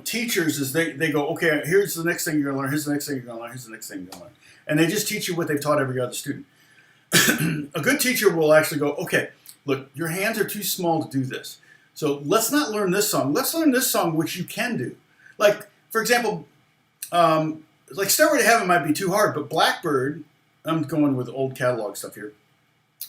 teachers is they go, okay, here's the next thing you're going to learn, here's the next thing you're going to learn, here's the next thing you're going to learn. And they just teach you what they've taught every other student. A good teacher will actually go, okay, look, your hands are too small to do this. So let's not learn this song. Let's learn this song, which you can do. Like, for example, like Stairway to Heaven might be too hard, but Blackbird, I'm going with old catalog stuff here.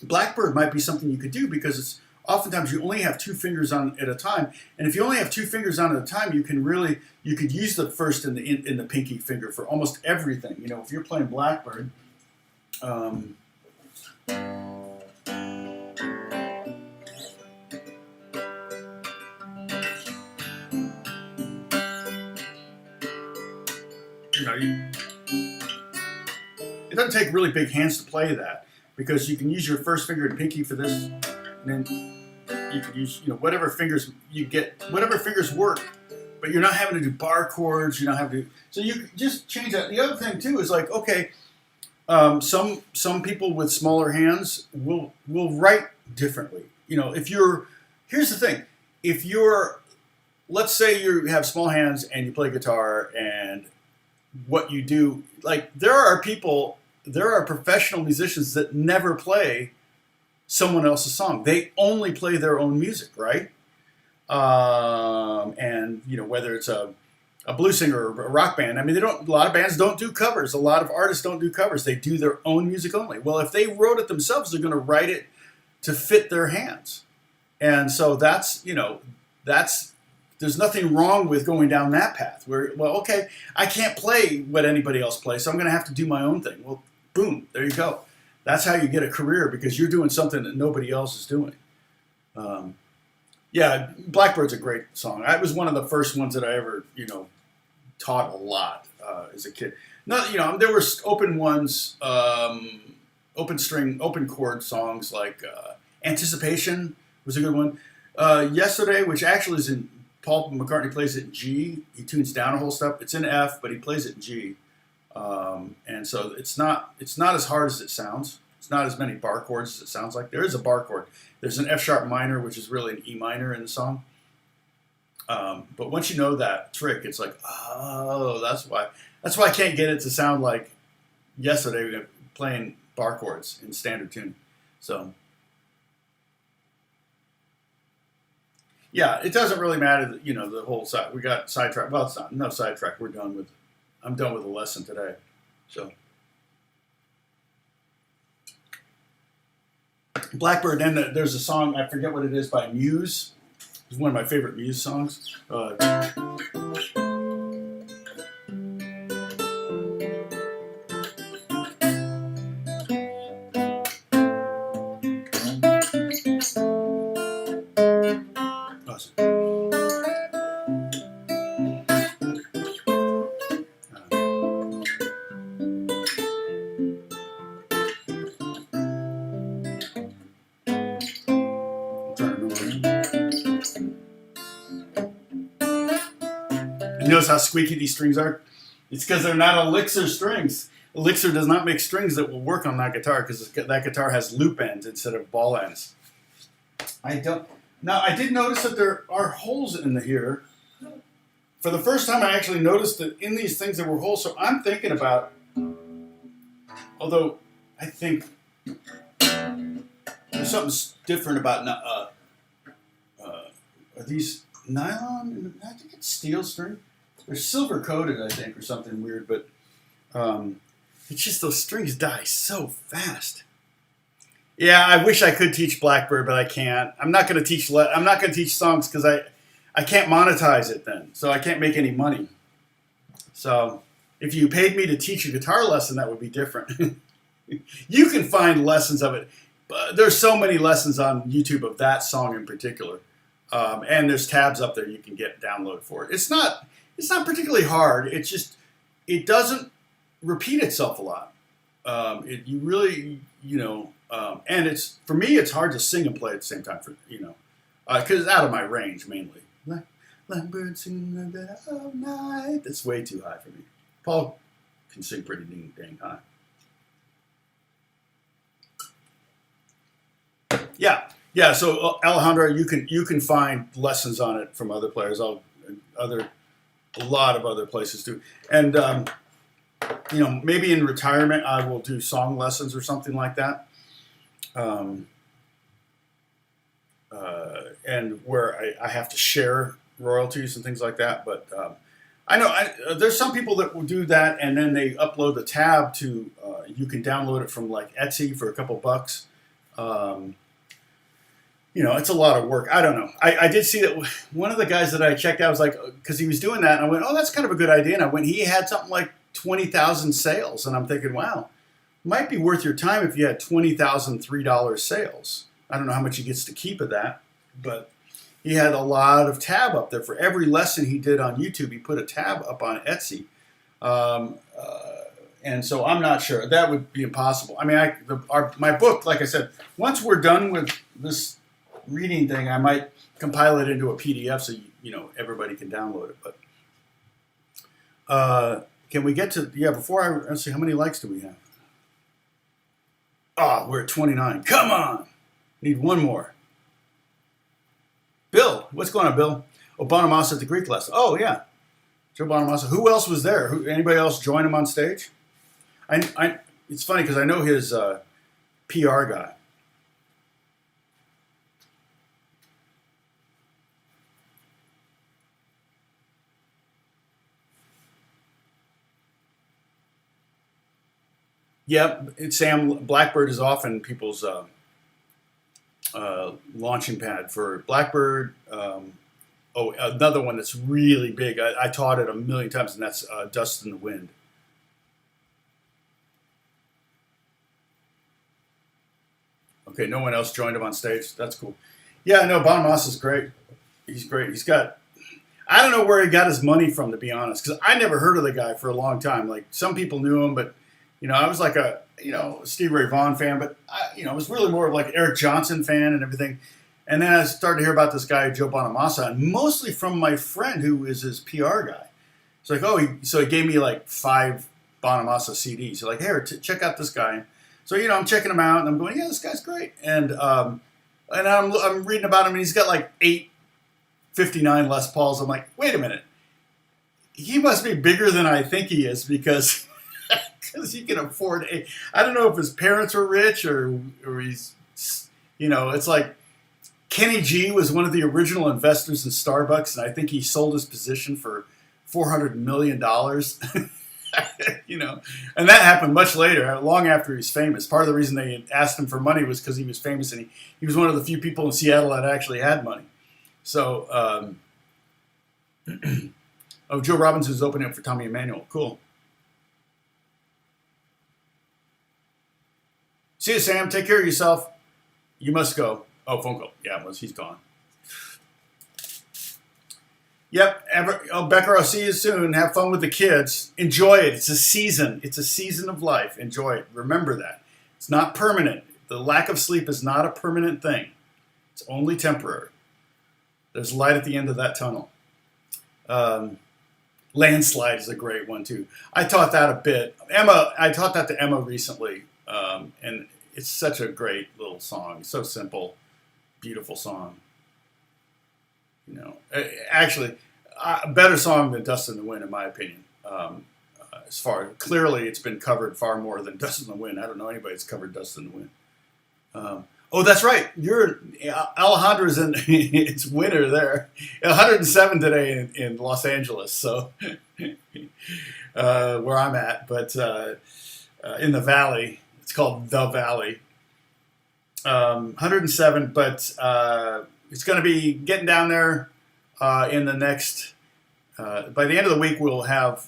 Blackbird might be something you could do because it's oftentimes you only have 2 fingers on at a time. And if you only have 2 fingers on at a time, you could use the first and the pinky finger for almost everything. If you're playing Blackbird, it doesn't take really big hands to play that, because you can use your first finger and pinky for this, and then you could use, whatever fingers you get, whatever fingers work, but you're not having to do bar chords. You don't have to. So you just change that. The other thing too is like, okay, some people with smaller hands will write differently. Here's the thing, if you're, let's say you have small hands and you play guitar, and what you do, like there are professional musicians that never play someone else's song. They only play their own music, right? And whether it's a blues singer or a rock band, I mean, a lot of bands don't do covers. A lot of artists don't do covers. They do their own music only. Well, if they wrote it themselves, they're going to write it to fit their hands. And so there's nothing wrong with going down that path where, well, okay, I can't play what anybody else plays, so I'm going to have to do my own thing. Well, boom, there you go. That's how you get a career, because you're doing something that nobody else is doing. Yeah, Blackbird's a great song. It was one of the first ones that I ever, taught a lot as a kid. There were open ones, open string, open chord songs like Anticipation was a good one. Yesterday, which actually is in, Paul McCartney plays it in G. He tunes down a whole step. It's in F, but he plays it in G. And so it's not as hard as it sounds. It's not as many bar chords as it sounds like. There is a bar chord. There's an F sharp minor, which is really an E minor in the song. But once you know that trick, it's like, oh, that's why I can't get it to sound like Yesterday playing bar chords in standard tune. So yeah, it doesn't really matter that, the whole side. We got sidetrack. Well, it's not no sidetrack. I'm done with the lesson today. So Blackbird. Then there's a song, I forget what it is, by Muse. It's one of my favorite Muse songs. Notice how squeaky these strings are? It's because they're not Elixir strings. Elixir does not make strings that will work on that guitar, because that guitar has loop ends instead of ball ends. Now, I did notice that there are holes in here. For the first time, I actually noticed that in these things there were holes, so I'm thinking about, although I think there's something different about, are these nylon? I think it's steel string. They're silver coated, I think, or something weird, but it's just those strings die so fast. Yeah, I wish I could teach Blackbird, but I can't. I'm not going to teach. I'm not going to teach songs because I can't monetize it then, so I can't make any money. So if you paid me to teach a guitar lesson, that would be different. You can find lessons of it. But there's so many lessons on YouTube of that song in particular. And there's tabs up there you can download for it. It's not particularly hard. It's just, it doesn't repeat itself a lot. You really, and for me, it's hard to sing and play at the same time because it's out of my range mainly. Like bird singing in the dead of night. That's way too high for me. Paul can sing pretty dang high. Yeah. So Alejandro, you can find lessons on it from other players. A lot of other places too. And maybe in retirement I will do song lessons or something like that. And where I have to share royalties and things like that. But I know there's some people that will do that, and then they upload the tab to. You can download it from like Etsy for a couple bucks. It's a lot of work. I don't know. I did see that one of the guys that I checked out was like, because he was doing that, and I went, oh, that's kind of a good idea. And he had something like 20,000 sales, and I'm thinking, wow, it might be worth your time if you had 20,000 $3 sales. I don't know how much he gets to keep of that, but he had a lot of tab up there. For every lesson he did on YouTube, he put a tab up on Etsy. And so I'm not sure. That would be impossible. I mean, my book, like I said, once we're done with this reading thing, I might compile it into a PDF so everybody can download it. But can we get to before let's see, how many likes do we have? Oh, we're at 29. Come on, need one more. Bill, what's going on, Bill? Oh, Bonamassa at the Greek lesson. Oh yeah, Joe Bonamassa. Who else was there? Anybody else join him on stage? It's funny because I know his PR guy. Yeah, Sam, Blackbird is often people's launching pad for Blackbird. Another one that's really big. I taught it a million times, and that's Dust in the Wind. Okay, no one else joined him on stage. That's cool. Yeah, no, Bonamassa is great. He's great. I don't know where he got his money from, to be honest, because I never heard of the guy for a long time. Like, some people knew him, but, I was like a, Stevie Ray Vaughan fan, but, I was really more of like Eric Johnson fan and everything. And then I started to hear about this guy, Joe Bonamassa, and mostly from my friend who is his PR guy. It's like, so he gave me like 5 Bonamassa CDs. So like, here, check out this guy. So, I'm checking him out, and I'm going, yeah, this guy's great. And I'm reading about him, and he's got like 859 Les Pauls. I'm like, wait a minute. He must be bigger than I think he is because he can afford I don't know if his parents were rich or he's, it's like Kenny G was one of the original investors in Starbucks, and I think he sold his position for $400 million. And that happened much later, long after he's famous. Part of the reason they asked him for money was because he was famous, and he was one of the few people in Seattle that actually had money. So, Joe Robinson's opening up for Tommy Emmanuel. Cool. See you, Sam. Take care of yourself. You must go. Oh, phone call. Yeah, he's gone. Yep. Becker, I'll see you soon. Have fun with the kids. Enjoy it. It's a season. It's a season of life. Enjoy it. Remember that. It's not permanent. The lack of sleep is not a permanent thing. It's only temporary. There's light at the end of that tunnel. Landslide is a great one, too. I taught that a bit. I taught that to Emma recently, and it's such a great little song. It's so simple, beautiful song. Actually, a better song than Dust in the Wind, in my opinion. Clearly, it's been covered far more than Dust in the Wind. I don't know anybody that's covered Dust in the Wind. That's right. Alejandra's in it's winter there. 107 today in Los Angeles, so where I'm at, but in the Valley. It's called The Valley. 107, but it's going to be getting down there in the next, by the end of the week, we'll have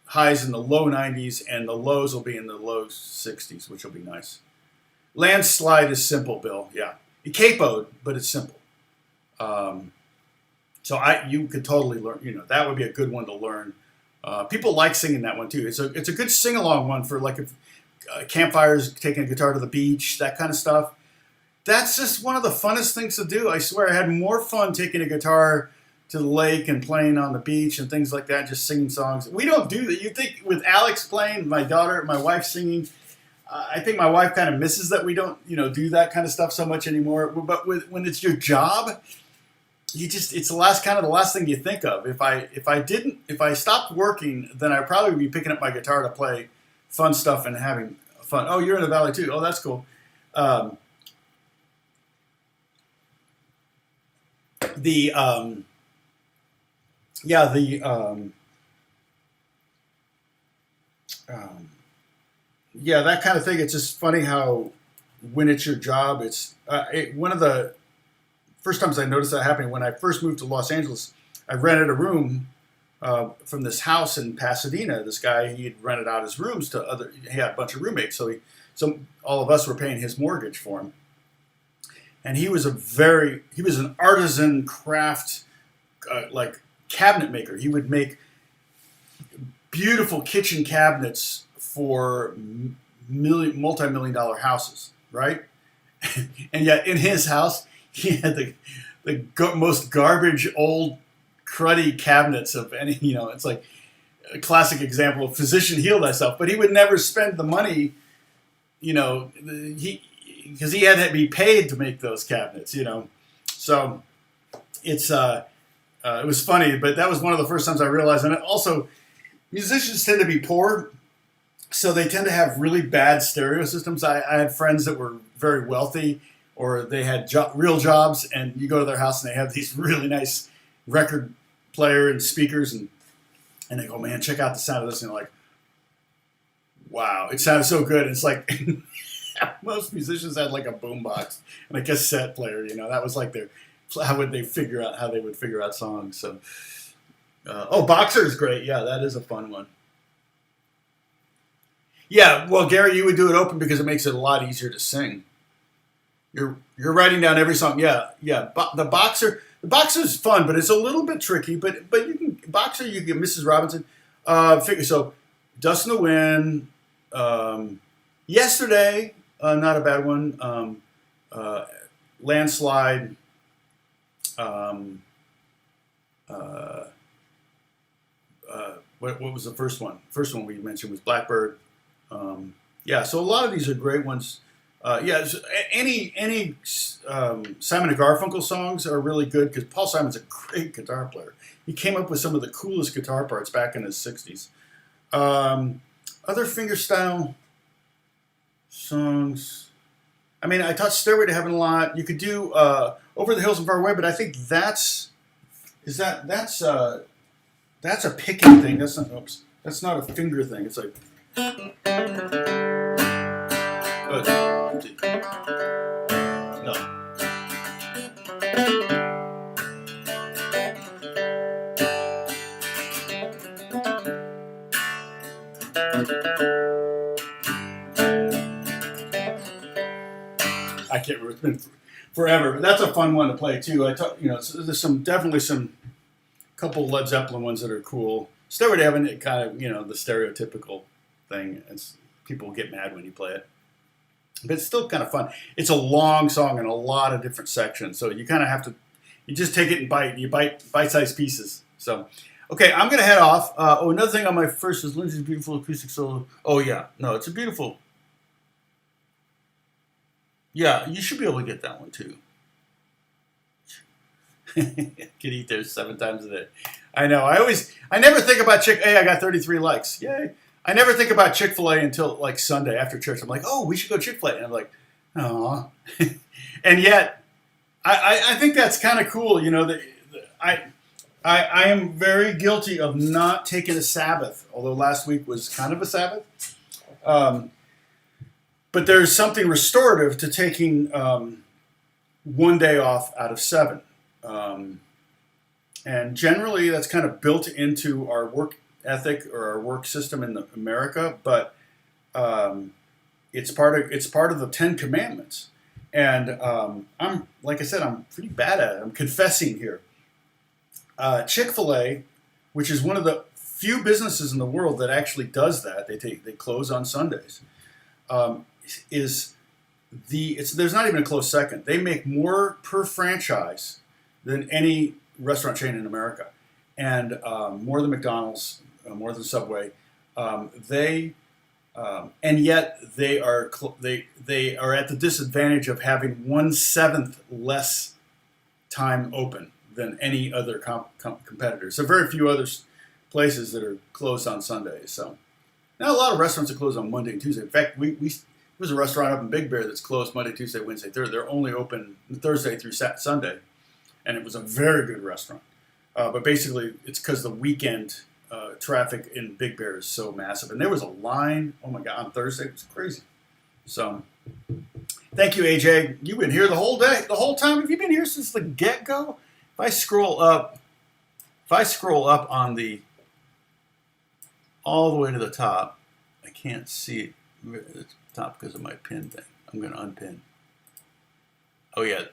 highs in the low 90s, and the lows will be in the low 60s, which will be nice. Landslide is simple, Bill. Yeah. It capoed, but it's simple. So you could totally learn, that would be a good one to learn. People like singing that one, too. It's a good sing-along one for, like, if campfires, taking a guitar to the beach, that kind of stuff. That's just one of the funnest things to do. I swear I had more fun taking a guitar to the lake and playing on the beach and things like that, just singing songs. We don't do that. You think with Alex playing, my wife singing, I think my wife kind of misses that we don't, do that kind of stuff so much anymore. But when it's your job, it's the last thing you think of. If I stopped working, then I'd probably be picking up my guitar to play fun stuff and having fun. Oh, you're in the Valley too. Oh, that's cool. That kind of thing. It's just funny how when it's your job, it's one of the first times I noticed that happening when I first moved to Los Angeles. I rented a room from this house in Pasadena. This guy, he had rented out his rooms to he had a bunch of roommates, so all of us were paying his mortgage for him. And he was an artisan craft, like cabinet maker. He would make beautiful kitchen cabinets for multi-million dollar houses, right? And yet in his house, he had the most garbage, old, cruddy cabinets of any, it's like a classic example of physician heal thyself. But he would never spend the money, because he had to be paid to make those cabinets, So it's it was funny, but that was one of the first times I realized. And also, musicians tend to be poor, so they tend to have really bad stereo systems. I had friends that were very wealthy, or they had real jobs, and you go to their house and they have these really nice record player and speakers, and they go, man, check out the sound of this. And you're like, wow, it sounded so good. It's like most musicians had like a boombox and a cassette player. That was like how would they figure out songs. So, Boxer is great. Yeah, that is a fun one. Yeah, well, Gary, you would do it open because it makes it a lot easier to sing. You're writing down every song. Yeah. The Boxer is fun, but it's a little bit tricky. But you can Boxer. You get Mrs. Robinson. So Dust in the Wind. Yesterday, not a bad one. Landslide. What was the first one? First one we mentioned was Blackbird. So a lot of these are great ones. Any Simon and Garfunkel songs are really good because Paul Simon's a great guitar player. He came up with some of the coolest guitar parts back in his 60s. Other fingerstyle songs. I mean, I taught Stairway to Heaven a lot. You could do Over the Hills and Far Away, but I think that's a picking thing. That's not a finger thing. It's like. No. I can't remember. It's been forever. But that's a fun one to play too. There's definitely some couple Led Zeppelin ones that are cool. Stairway to Heaven, it kind of, the stereotypical thing. People get mad when you play it. But it's still kind of fun. It's a long song in a lot of different sections. So you kind of have to, you just take it and bite. You bite-sized pieces. So, okay, I'm going to head off. Another thing on my first is Lindsay's beautiful acoustic solo. Oh, yeah. No, it's a beautiful. Yeah, you should be able to get that one too. Could eat there 7 times a day. I know. I never think about Hey, I got 33 likes. Yay. I never think about Chick-fil-A until like Sunday after church. I'm like, oh, we should go Chick-fil-A. And I'm like, oh. And yet, I think that's kind of cool. I am very guilty of not taking a Sabbath, although last week was kind of a Sabbath. But there's something restorative to taking 1 day off out of 7. And generally, that's kind of built into our work ethic or our work system in America, but it's part of the 10 Commandments. And I'm pretty bad at it. I'm confessing here. Chick-fil-A, which is one of the few businesses in the world that actually does that, they close on Sundays. There's not even a close second. They make more per franchise than any restaurant chain in America, and more than McDonald's, more than Subway. And yet they are at the disadvantage of having 1/7 less time open than any other competitors. There are very few other places that are closed on Sundays. So now a lot of restaurants are closed on Monday and Tuesday. In fact, there's a restaurant up in Big Bear that's closed Monday, Tuesday, Wednesday, Thursday. They're only open Thursday through Sunday, and it was a very good restaurant. But basically, it's because the weekend traffic in Big Bear is so massive. And there was a line, oh my God, on Thursday. It was crazy. So, thank you, AJ. You've been here the whole day, the whole time. Have you been here since the get-go? If I scroll up on all the way to the top, I can't see it at the top because of my pin thing. I'm going to unpin. Oh, yeah.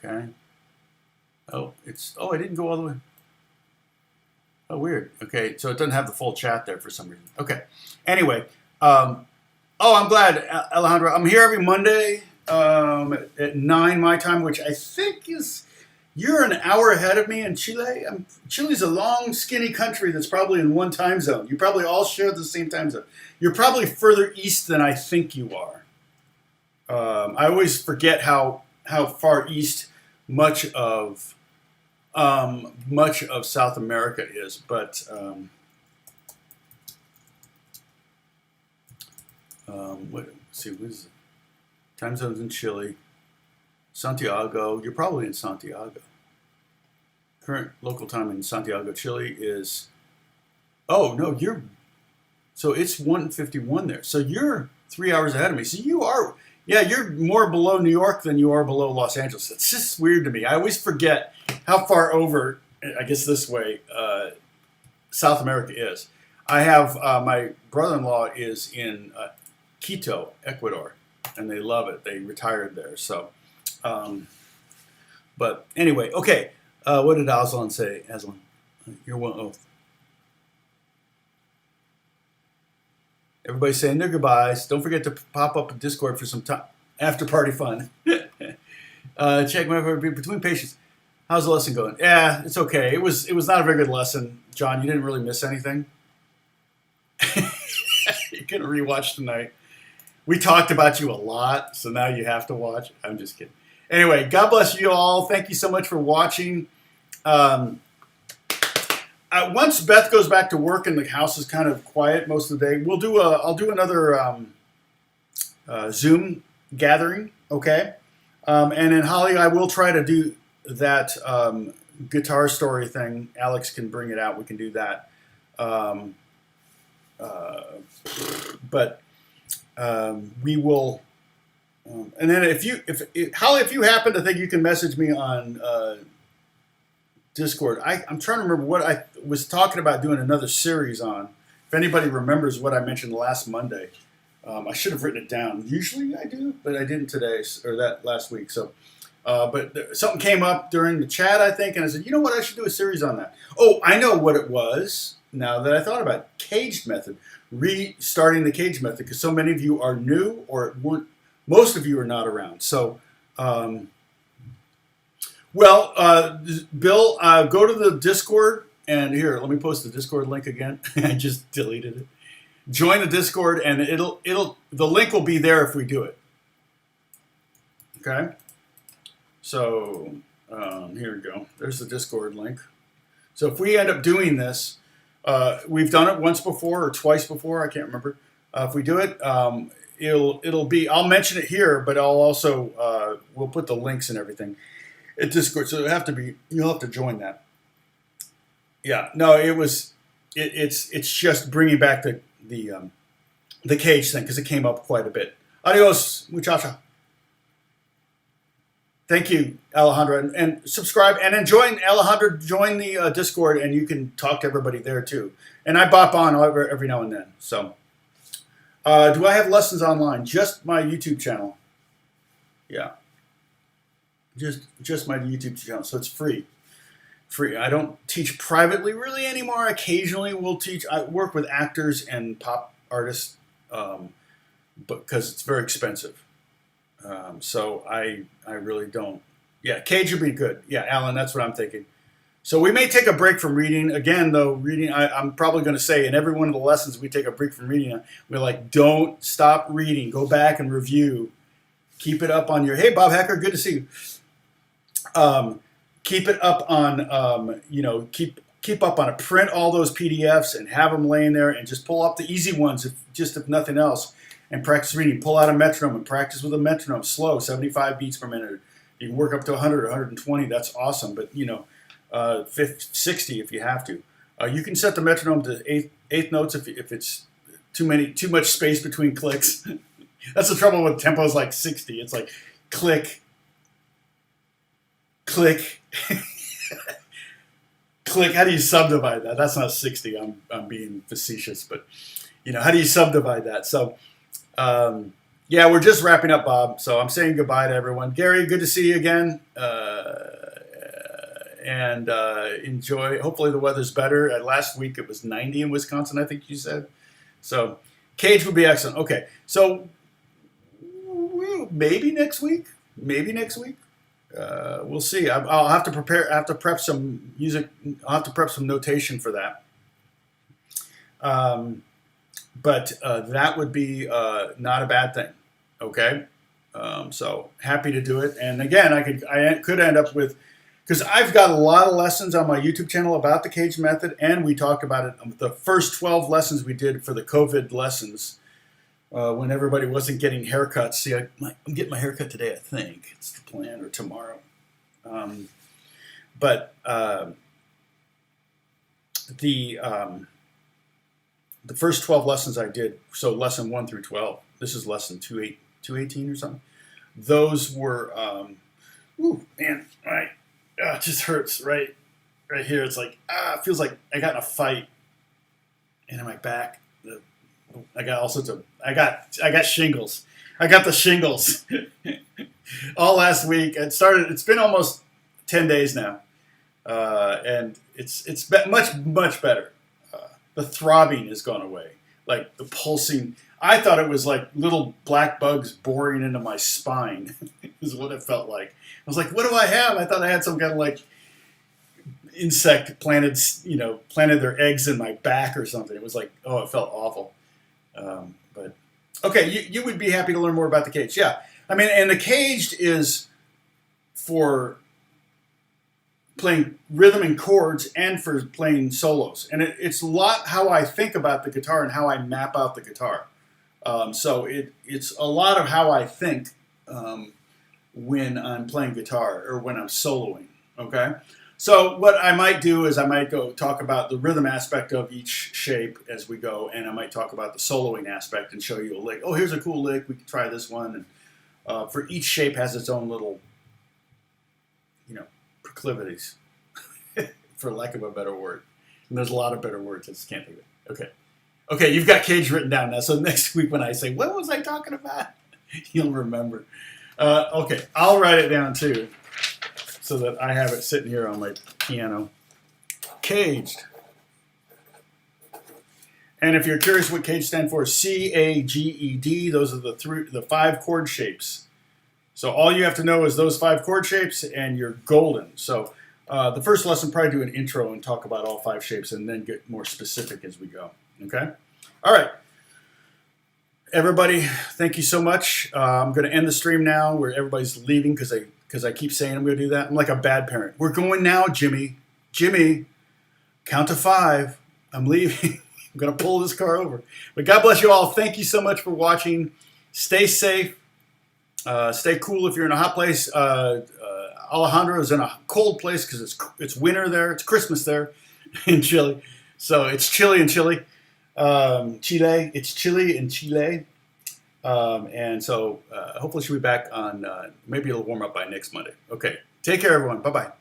Okay. Oh, I didn't go all the way. Oh, weird. Okay, so it doesn't have the full chat there for some reason. Okay. Anyway, I'm glad, Alejandro. I'm here every Monday at 9 my time, which I think is, you're an hour ahead of me in Chile. Chile's a long, skinny country that's probably in one time zone. You probably all share the same time zone. You're probably further east than I think you are. I always forget how far east much of South America is, but let's see, what is it? Time zones in Chile, Santiago. You're probably in Santiago. Current local time in Santiago, Chile is. Oh no, so it's 1:51 there. So you're 3 hours ahead of me. So you are. Yeah, you're more below New York than you are below Los Angeles. It's just weird to me. I always forget how far over, I guess this way, South America is. I have, my brother-in-law is in Quito, Ecuador, and they love it. They retired there. So, but anyway, okay. What did Aslan say? Aslan, you're one. Oh. Everybody's saying their goodbyes. Don't forget to pop up in Discord for some after party fun. Check my between patients. How's the lesson going? Yeah, it's okay. It was not a very good lesson, John. You didn't really miss anything. You're gonna rewatch tonight. We talked about you a lot, so now you have to watch. I'm just kidding. Anyway, God bless you all. Thank you so much for watching. Once Beth goes back to work and the house is kind of quiet most of the day, I'll do another Zoom gathering, okay? And then Holly, I will try to do that guitar story thing. Alex can bring it out. We can do that. But we will. And then Holly, if you happen to think you can message me on Discord. I'm trying to remember what I was talking about doing another series on. If anybody remembers what I mentioned last Monday, I should have written it down. Usually I do, but I didn't today or that last week. So, but something came up during the chat, I think, and I said, you know what, I should do a series on that. Oh, I know what it was now that I thought about it. Caged method, restarting the cage method, because so many of you are new or weren't. Most of you are not around. So. Well, Bill, go to the Discord, and here, let me post the Discord link again. I just deleted it. Join the Discord, and the link will be there if we do it. Okay? So, here we go. There's the Discord link. So if we end up doing this, we've done it once before or twice before, I can't remember. If we do it, it'll be, I'll mention it here, but I'll also, we'll put the links and everything. At Discord, so you'll have to join that. Yeah, no, it's just bringing back the cage thing because it came up quite a bit. Adios, muchacha. Thank you, Alejandro, and subscribe and then join the Discord, and you can talk to everybody there too. And I bop on every now and then. So, do I have lessons online? Just my YouTube channel. Yeah. Just my YouTube channel, so it's free. I don't teach privately really anymore. Occasionally we'll teach. I work with actors and pop artists, but because it's very expensive. So I really don't. Yeah, cage would be good. Yeah, Alan, that's what I'm thinking. So we may take a break from reading. Again, though, reading, I'm probably going to say in every one of the lessons we take a break from reading. We're like, don't stop reading. Go back and review. Keep it up on your. Hey, Bob Hecker, good to see you. Keep it up on, keep up on a print all those PDFs and have them laying there and just pull up the easy ones, if nothing else, and practice reading. Pull out a metronome and practice with a metronome, slow, 75 beats per minute. You can work up to 100 or 120. That's awesome. But, 60 if you have to. You can set the metronome to eighth notes if it's too much space between clicks. That's the trouble with tempos like 60. It's like click, click, click. How do you subdivide that? That's not 60. I'm being facetious, but how do you subdivide that? So, Yeah, we're just wrapping up, Bob. So I'm saying goodbye to everyone. Gary, good to see you again. And enjoy. Hopefully the weather's better. Last week it was 90 in Wisconsin, I think you said. So cage would be excellent. Okay, so maybe next week. Maybe next week. We'll see. I'll have to prepare. I have to prep some music. I'll have to prep some notation for that. But that would be not a bad thing. Okay. So happy to do it. And again, I could end up with, because I've got a lot of lessons on my YouTube channel about the cage method, and we talked about it. The first 12 lessons we did for the COVID lessons, when everybody wasn't getting haircuts. See, I'm getting my haircut today, I think. It's the plan, or tomorrow. But the first 12 lessons I did, so lesson 1 through 12, this is lesson 218 or something. Those were, ooh, man, right. It just hurts right here. It's like, it feels like I got in a fight, and in my back, I got all sorts of, I got shingles. I got the shingles all last week. It's been almost 10 days now, and it's much better. The throbbing has gone away, like the pulsing. I thought it was like little black bugs boring into my spine is what it felt like. I was like, what do I have? I thought I had some kind of like insect planted their eggs in my back or something. It was like, oh, it felt awful. But okay, you would be happy to learn more about the caged. Yeah, I mean, and the caged is for playing rhythm and chords and for playing solos. And it's a lot how I think about the guitar and how I map out the guitar. So it's a lot of how I think when I'm playing guitar or when I'm soloing, okay? So what I might do is I might go talk about the rhythm aspect of each shape as we go, and I might talk about the soloing aspect and show you a lick. Oh, here's a cool lick. We can try this one. And for each shape has its own little, proclivities, for lack of a better word. And there's a lot of better words. I just can't think of it. Okay. Okay, you've got cage written down now. So next week when I say, what was I talking about? You'll remember. Okay, I'll write it down too so that I have it sitting here on my piano. Caged. And if you're curious what cage stands for, C-A-G-E-D. Those are the 5 chord shapes. So all you have to know is those 5 chord shapes, and you're golden. So the first lesson, probably do an intro and talk about all 5 shapes, and then get more specific as we go. Okay? All right. Everybody, thank you so much. I'm going to end the stream now where everybody's leaving because I keep saying I'm going to do that. I'm like a bad parent. We're going now, Jimmy. Jimmy, count to 5. I'm leaving. I'm going to pull this car over. But God bless you all. Thank you so much for watching. Stay safe. Stay cool if you're in a hot place. Alejandro is in a cold place because it's winter there. It's Christmas there in Chile. So it's chilly in Chile. Chile. It's chilly in Chile. And so hopefully she'll be back on, maybe it'll warm up by next Monday. Okay. Take care, everyone. Bye-bye.